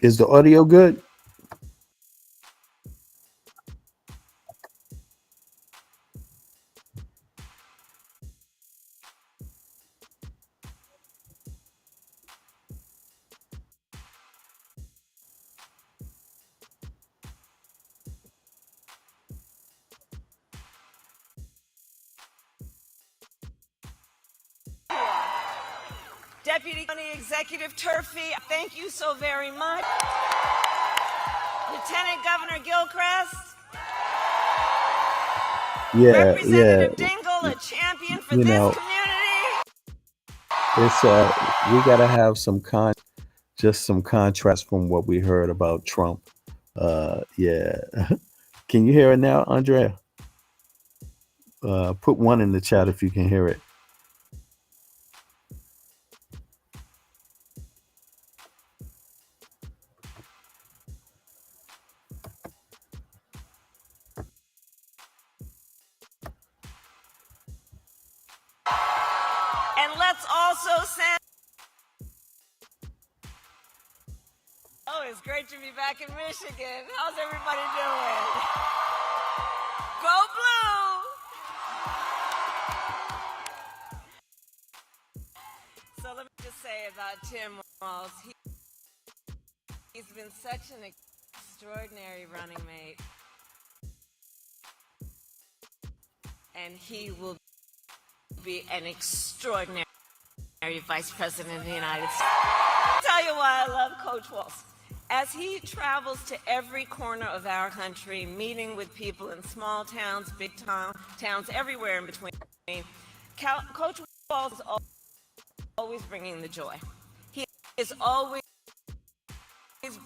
Is the audio good? Deputy County Executive Turfy, thank you so very much. Lieutenant Governor Gilchrist, Yeah, yeah. Representative Dingle, a champion for You this know, community. it's we gotta have just some contrast from what we heard about Trump. Yeah. Can you hear it now, Andrea? Put one in the chat if you can hear it. And let's also send Oh, it's great to be back in Michigan. How's everybody doing? Go Blue! So let me just say about Tim Walz, he's been such an extraordinary running mate. And he will be an extraordinary Vice President of the United States. I'll tell you why I love Coach Walz. As he travels to every corner of our country, meeting with people in small towns, big towns, everywhere in between, Coach Walz is always bringing the joy. He is always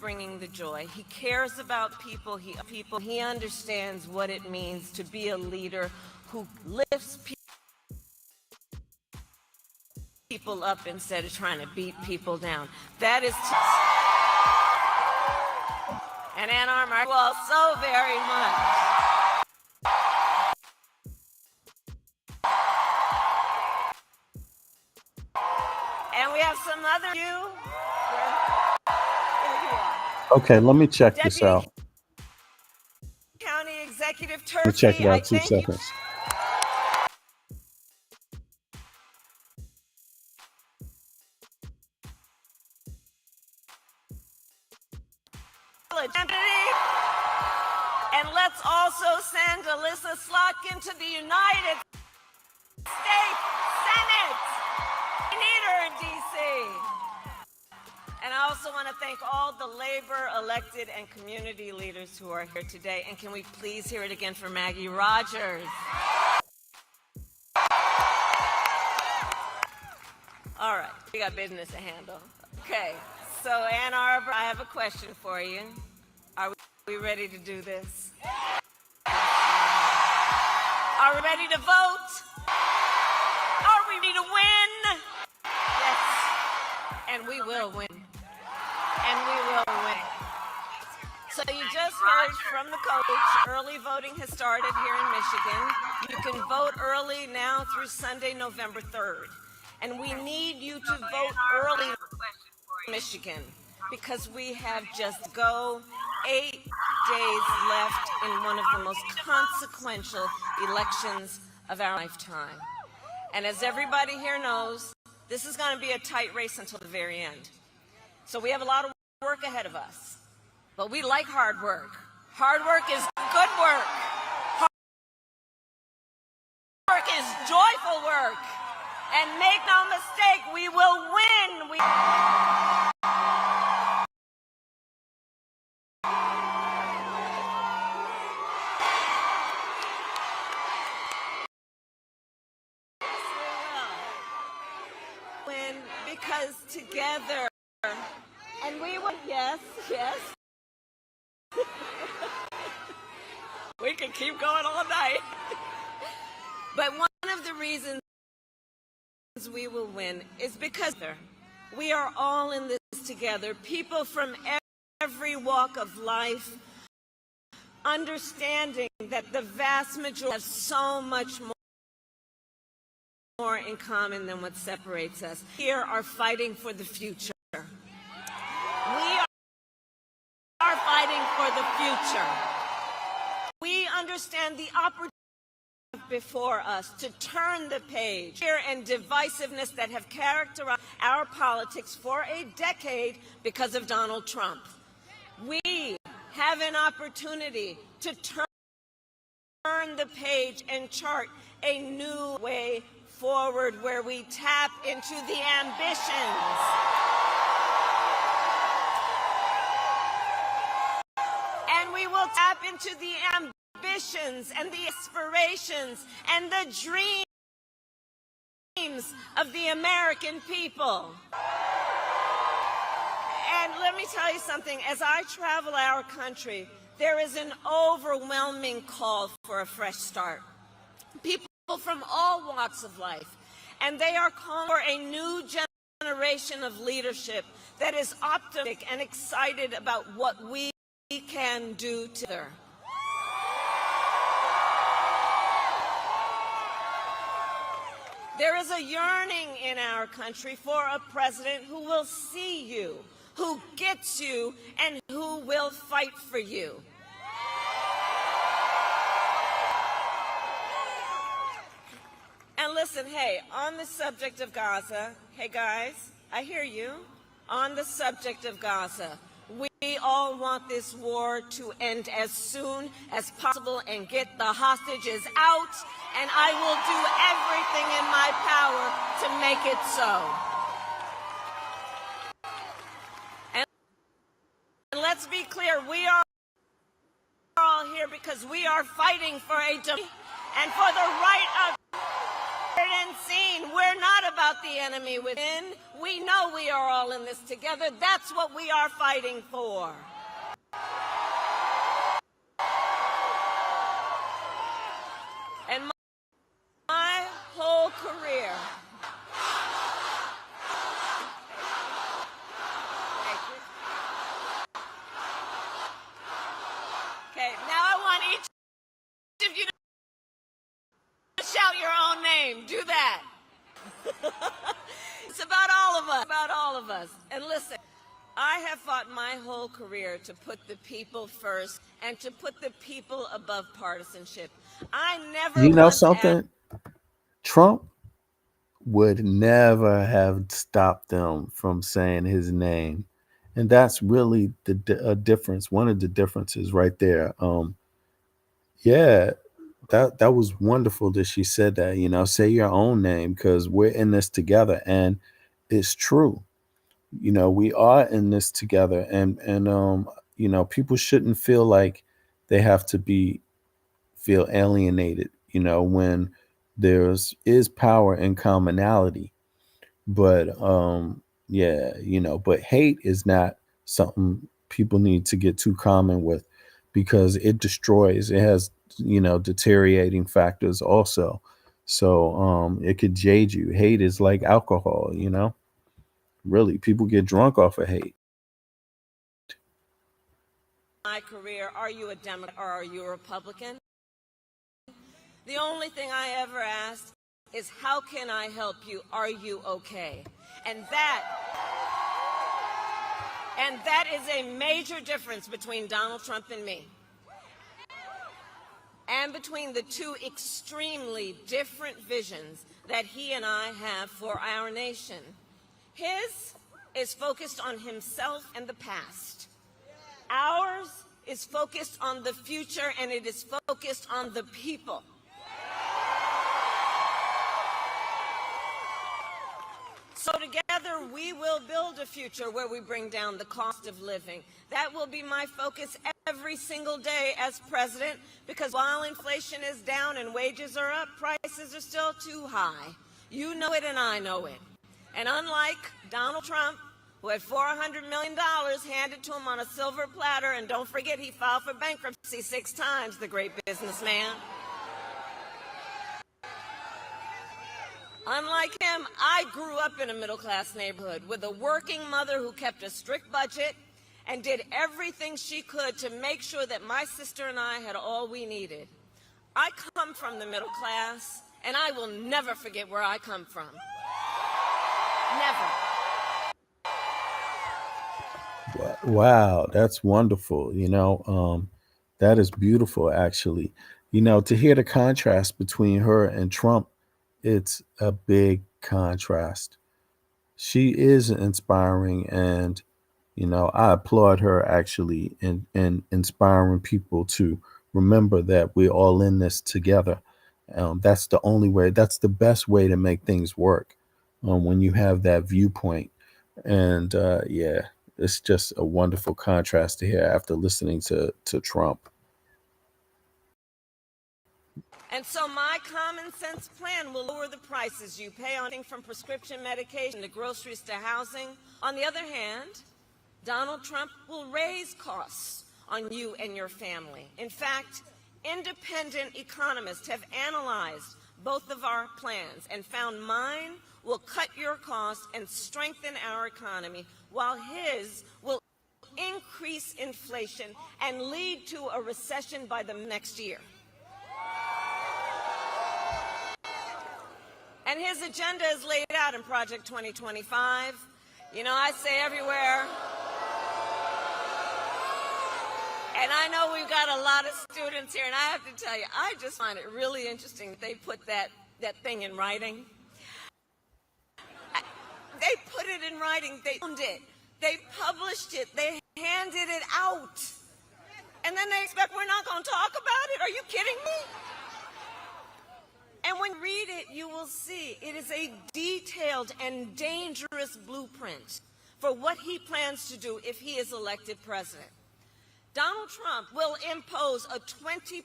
bringing the joy. He cares about people. He understands what it means to be a leader who lifts people up instead of trying to beat people down. That is and Ann Arbor, I love so very much. And we have some other you. Okay, let me check this out. County Executive Let me Turfy, check it I out. 2 thank you. seconds. And let's also send Alyssa Slotkin to the United States Senate. We need her in D.C. And I also want to thank all the labor, elected, and community leaders who are here today. And can we please hear it again for Maggie Rogers? All right, we got business to handle. Okay, so Ann Arbor, I have a question for you. Are we ready to do this? Are we ready to vote? Are we ready to win? Yes, and we will win. And we will win. So you just heard from the coach, early voting has started here in Michigan. You can vote early now through Sunday, November 3rd. And we need you to vote early in Michigan because we have just 8 days left in one of the most consequential elections of our lifetime. And as everybody here knows, this is going to be a tight race until the very end. So we have a lot of work ahead of us. But we like hard work. Hard work is good work. Hard work is joyful work. And make no mistake, we will win. Win because together, and we will, yes. We can keep going all night. But one of the reasons we will win is because we are all in this together. People from every walk of life, understanding that the vast majority have so much more in common than what separates us. Here are fighting for the future. We are fighting for the future. We understand the opportunity before us to turn the page. Fear and divisiveness that have characterized our politics for a decade because of Donald Trump. We have an opportunity to turn the page and chart a new way forward where we tap into the ambitions and we will tap into the ambitions and the aspirations and the dreams of the American people. And let me tell you something, as I travel our country, there is an overwhelming call for a fresh start. People from all walks of life, and they are calling for a new generation of leadership that is optimistic and excited about what we can do together. There is a yearning in our country for a president who will see you, who gets you and who will fight for you. And listen, hey, on the subject of Gaza, hey guys, I hear you. On the subject of Gaza, we all want this war to end as soon as possible and get the hostages out, and I will do everything in my power to make it so. And let's be clear, we are all here because we are fighting for a democracy and for the right of and seen. We're not about the enemy within. We know we are all in this together. That's what we are fighting for. And my whole career, okay, now I want each of you to shout your own name. Do that. It's about all of us. And listen, I have fought my whole career to put the people first and to put the people above partisanship. I never You know once something? Trump would never have stopped them from saying his name. And that's really a difference. One of the differences right there. Yeah, that was wonderful that she said that. Say your own name because we're in this together, and it's true. We are in this together, and people shouldn't feel like they have to feel alienated. When there's is power in commonality, but yeah, but hate is not something people need to get too common with because it destroys. It has deteriorating factors also. So it could jade you. Hate is like alcohol. Really, people get drunk off of hate. my career, are you a Democrat or are you a Republican? The only thing I ever asked is, how can I help you? Are you okay? And that is a major difference between Donald Trump and me, and between the two extremely different visions that he and I have for our nation. His is focused on himself and the past. Ours is focused on the future, and it is focused on the people. So together we will build a future where we bring down the cost of living. That will be my focus every single day as president, because while inflation is down and wages are up, prices are still too high. You know it and I know it. And unlike Donald Trump, who had $400 million handed to him on a silver platter, and don't forget he filed for bankruptcy 6 times, the great businessman. Unlike him, I grew up in a middle-class neighborhood with a working mother who kept a strict budget and did everything she could to make sure that my sister and I had all we needed. I come from the middle class, and I will never forget where I come from. Never. Wow, that's wonderful. That is beautiful, actually. To hear the contrast between her and Trump, it's a big contrast. She is inspiring, and I applaud her actually in inspiring people to remember that we're all in this together. That's the only way. That's the best way to make things work when you have that viewpoint. And yeah, it's just a wonderful contrast to hear after listening to Trump. And so my common sense plan will lower the prices you pay on from prescription medication to groceries to housing. On the other hand, Donald Trump will raise costs on you and your family. In fact, independent economists have analyzed both of our plans and found mine will cut your costs and strengthen our economy, while his will increase inflation and lead to a recession by the next year. And his agenda is laid out in Project 2025. I say everywhere, And I know we've got a lot of students here, and I have to tell you, I just find it really interesting that they put that thing in writing. They put it in writing. They owned it. They published it. They handed it out. And then they expect we're not going to talk about it? Are you kidding me? And when you read it, you will see it is a detailed and dangerous blueprint for what he plans to do if he is elected president. Donald Trump will impose a 20%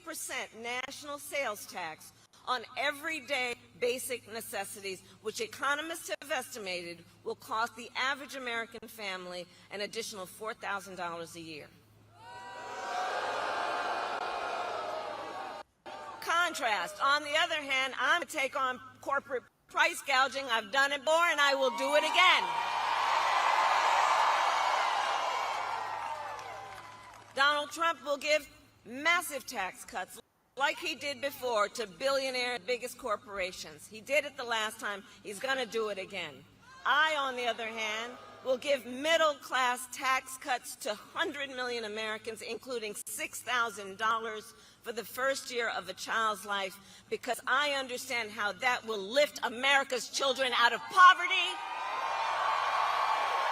national sales tax on everyday basic necessities, which economists have estimated will cost the average American family an additional $4,000 a year. Contrast, on the other hand, I'm going to take on corporate price gouging. I've done it before, and I will do it again. Donald Trump will give massive tax cuts like he did before to billionaire biggest corporations. He did it the last time. He's going to do it again. I, on the other hand, will give middle-class tax cuts to 100 million Americans, including $6,000 for the first year of a child's life, because I understand how that will lift America's children out of poverty,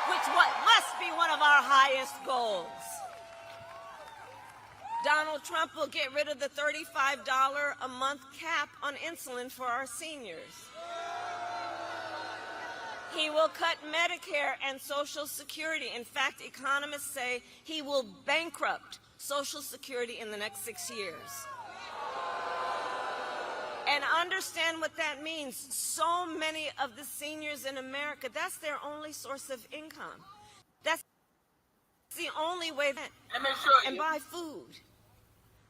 which must be one of our highest goals. Donald Trump will get rid of the $35 a month cap on insulin for our seniors. He will cut Medicare and Social Security. In fact, economists say he will bankrupt Social Security in the next 6 years. And understand what that means. So many of the seniors in America, that's their only source of income. That's the only way that, and buy food.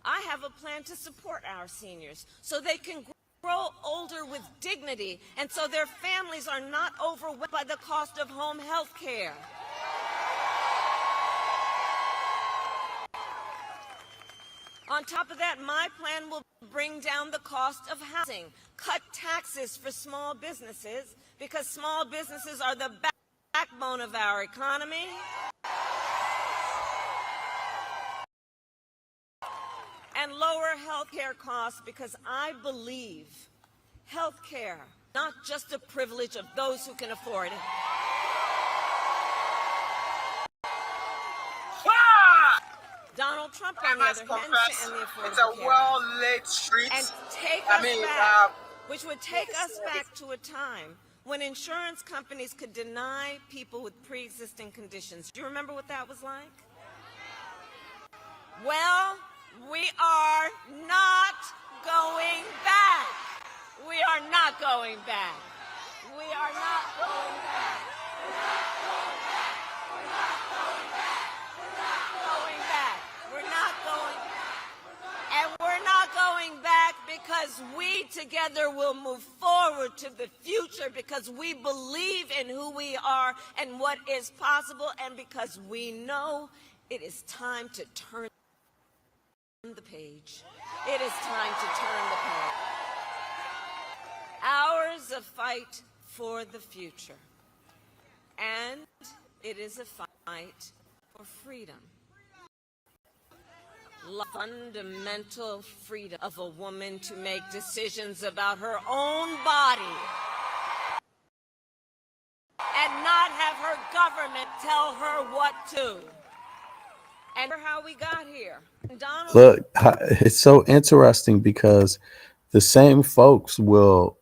I have a plan to support our seniors so they can grow older with dignity and so their families are not overwhelmed by the cost of home health care. On top of that, my plan will bring down the cost of housing, cut taxes for small businesses, because small businesses are the backbone of our economy. And lower health care costs, because I believe health care, not just a privilege of those who can afford it. Donald Trump, on the other hand, and the Affordable it's a Care well-lit street. and take us back, which would take us back to a time when insurance companies could deny people with pre-existing conditions. Do you remember what that was like? Well, we are not going back. We are not going back. We are not going back. We're not going back. We're not going back. We're not going back. We're not going back. And we're not going back because we together will move forward to the future, because we believe in who we are and what is possible, and because we know it is time to turn the page. It is time to turn the page. Ours a fight for the future. And it is a fight for freedom. Fundamental freedom of a woman to make decisions about her own body and not have her government tell her what to. And how we got here. Donald, Look, it's so interesting because the same folks will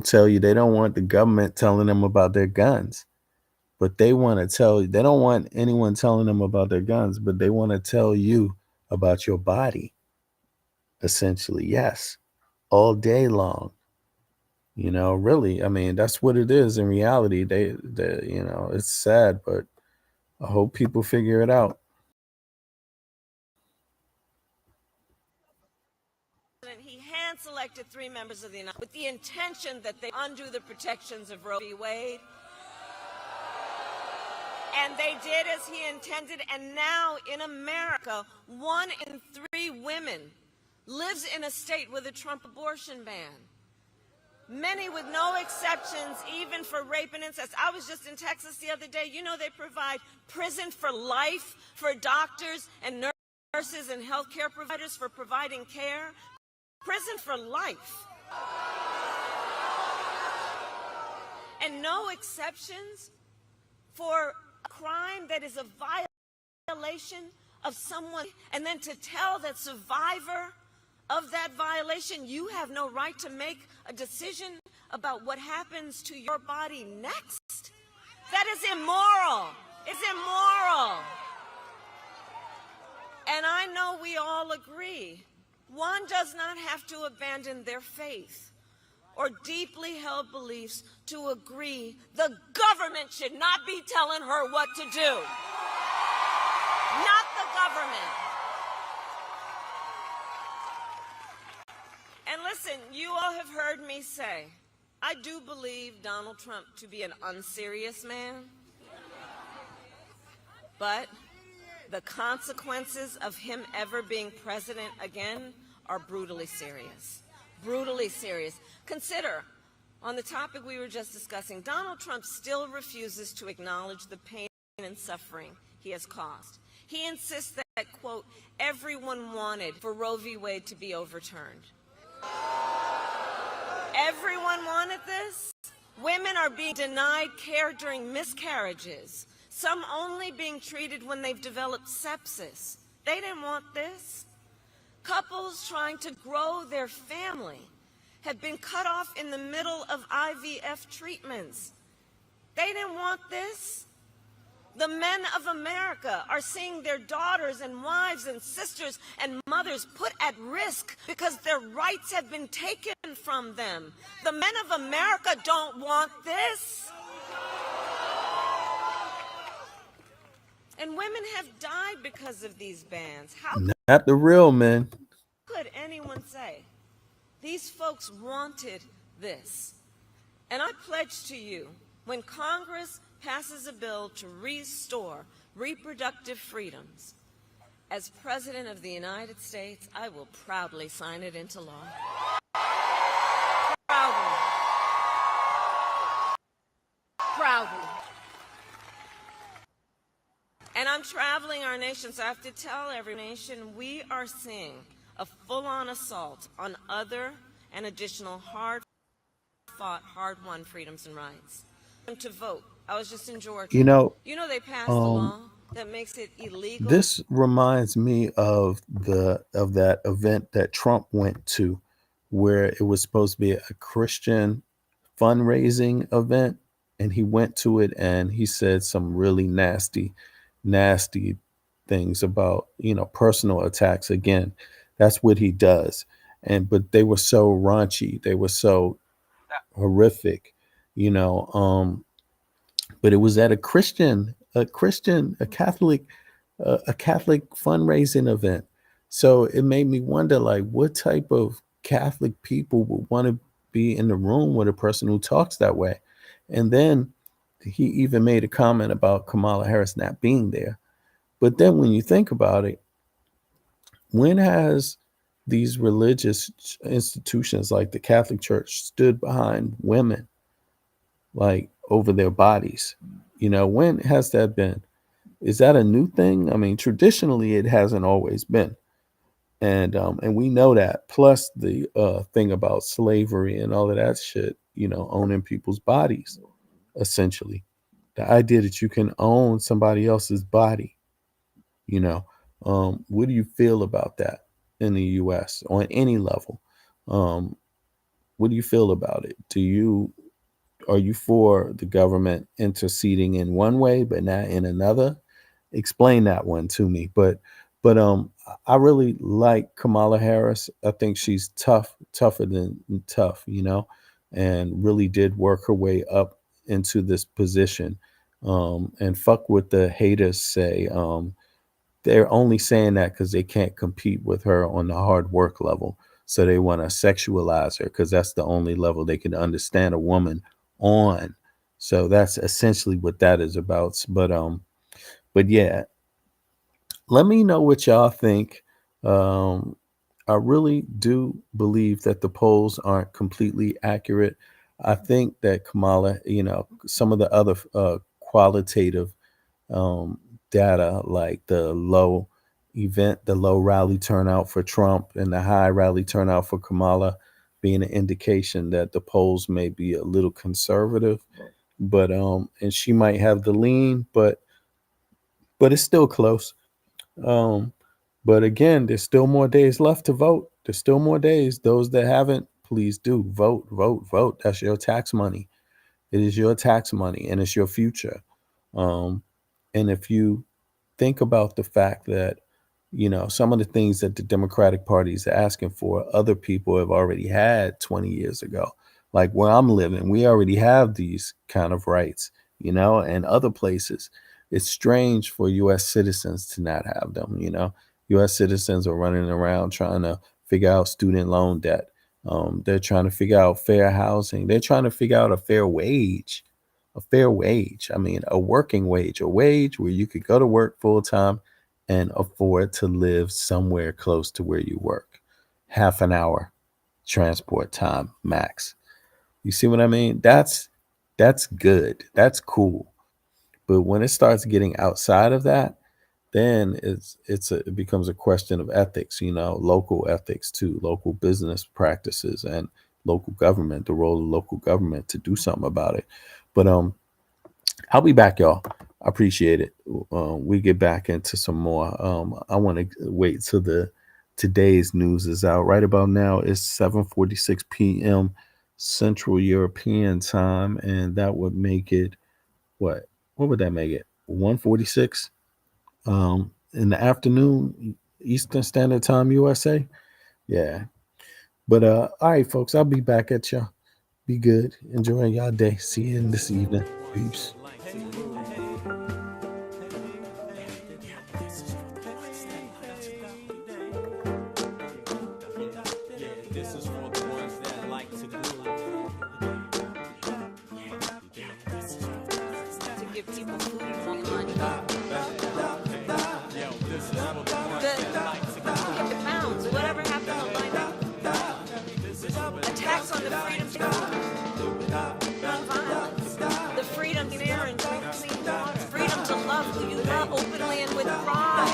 tell you they don't want the government telling them about their guns, but they want to tell you, they don't want anyone telling them about their guns, but they want to tell you about your body. Essentially, yes, all day long. You know, really, I mean, that's what it is in reality. They you know, it's sad, but I hope people figure it out. he hand-selected 3 members of the United with the intention that they undo the protections of Roe v. Wade. And they did as he intended, and now in America, 1 in 3 women lives in a state with a Trump abortion ban. Many with no exceptions, even for rape and incest. I was just in Texas the other day. You know they provide prison for life for doctors and nurses and healthcare providers for providing care. Prison for life. And no exceptions for a crime that is a violation of someone. And then to tell that survivor of that violation, you have no right to make a decision about what happens to your body next. That is immoral. It's immoral. And I know we all agree, one does not have to abandon their faith or deeply held beliefs to agree the government should not be telling her what to do. Not the government. And listen, you all have heard me say, I do believe Donald Trump to be an unserious man. But the consequences of him ever being president again are brutally serious. Brutally serious. Consider, on the topic we were just discussing, Donald Trump still refuses to acknowledge the pain and suffering he has caused. He insists that, quote, everyone wanted for Roe v. Wade to be overturned. Everyone wanted this? Women are being denied care during miscarriages, some only being treated when they've developed sepsis. They didn't want this. Couples trying to grow their family have been cut off in the middle of IVF treatments. They didn't want this. The men of America are seeing their daughters and wives and sisters and mothers put at risk because their rights have been taken from them. The men of America don't want this. And women have died because of these bans. How Not the real men. could anyone say these folks wanted this? And I pledge to you, when Congress passes a bill to restore reproductive freedoms, as President of the United States, I will proudly sign it into law. Proudly. Proudly. And I'm traveling our nation, so I have to tell every nation we are seeing a full-on assault on other and additional hard-fought, hard-won freedoms and rights. To vote. I was just in Georgia. You know, They passed a law that makes it illegal. this reminds me of that event that Trump went to, where it was supposed to be a Christian fundraising event, and he went to it and he said some really nasty things about, personal attacks. Again, that's what he does. But they were so raunchy, they were so horrific, but it was at a Catholic fundraising event. So it made me wonder, like, what type of Catholic people would want to be in the room with a person who talks that way? And then he even made a comment about Kamala Harris not being there. But then when you think about it, when has these religious institutions like the Catholic Church stood behind women, like, over their bodies? When has that been? Is that a new thing? I mean, traditionally, it hasn't always been. And we know that. Plus the thing about slavery and all of that shit, owning people's bodies, essentially. The idea that you can own somebody else's body, what do you feel about that in the U.S. on any level? What do you feel about it? Are you for the government interceding in one way but not in another? Explain that one to me. But I really like Kamala Harris. I think she's tougher than tough, and really did work her way up into this position. And fuck what the haters say. They're only saying that because they can't compete with her on the hard work level. So they want to sexualize her because that's the only level they can understand a woman on. So that's essentially what that is about. But yeah, let me know what y'all think. I really do believe that the polls aren't completely accurate. I think that Kamala, some of the other qualitative um, data, like the low rally turnout for Trump and the high rally turnout for Kamala, being an indication that the polls may be a little conservative. But and she might have the lean, but it's still close. Um, but again, there's still more days left to vote. There's still more days. Those that haven't, please do vote, vote, vote. That's your tax money. It is your tax money and it's your future. Um, and if you think about the fact that, some of the things that the Democratic Party is asking for, other people have already had 20 years ago. Like where I'm living, we already have these kind of rights, and other places. It's strange for US citizens to not have them, US citizens are running around trying to figure out student loan debt. They're trying to figure out fair housing. They're trying to figure out a fair wage. A fair wage. I mean, a working wage, a wage where you could go to work full time and afford to live somewhere close to where you work. Half an hour transport time max. You see what I mean? That's good. That's cool. But when it starts getting outside of that, then it becomes a question of ethics, local ethics too, local business practices and local government, the role of local government to do something about it. But I'll be back, y'all. I appreciate it. We get back into some more. I want to wait till today's news is out. Right about now, it's 7:46 p.m. Central European time, and that would make it what? What would that make it? 1:46 in the afternoon, Eastern Standard Time, USA. Yeah. But all right, folks, I'll be back at you. Be good. Enjoy y'all day. See you in this evening. Peace. This is for the ones that like to glue. To give people food for money. Yo, this is for the ones that like to glue. Get the pounds. Whatever happened to like attacks on the freedom to non-violence, the freedom to air and drink clean water, freedom to love who you love openly and with pride.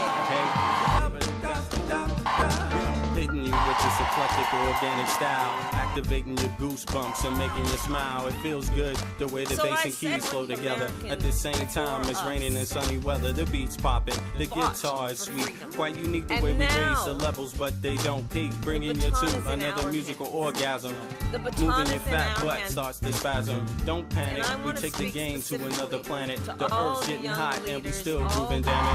Hitting you with this eclectic organic style, activating your goosebumps and making you smile. It feels good the way the So bass I and said keys flow what the together. American At the same time, it's raining and sunny weather. The beat's popping, the guitar is sweet. Quite unique the And way we now, raise the levels, but they don't peak. Bringing you baton is to in another our musical hands. orgasm. The baton Moving is your in fat our butt hands. starts to spasm. Don't panic, And I we wanna take the speak game to another specifically planet. to The all earth's the getting young hot and we leaders, still all moving, damn it.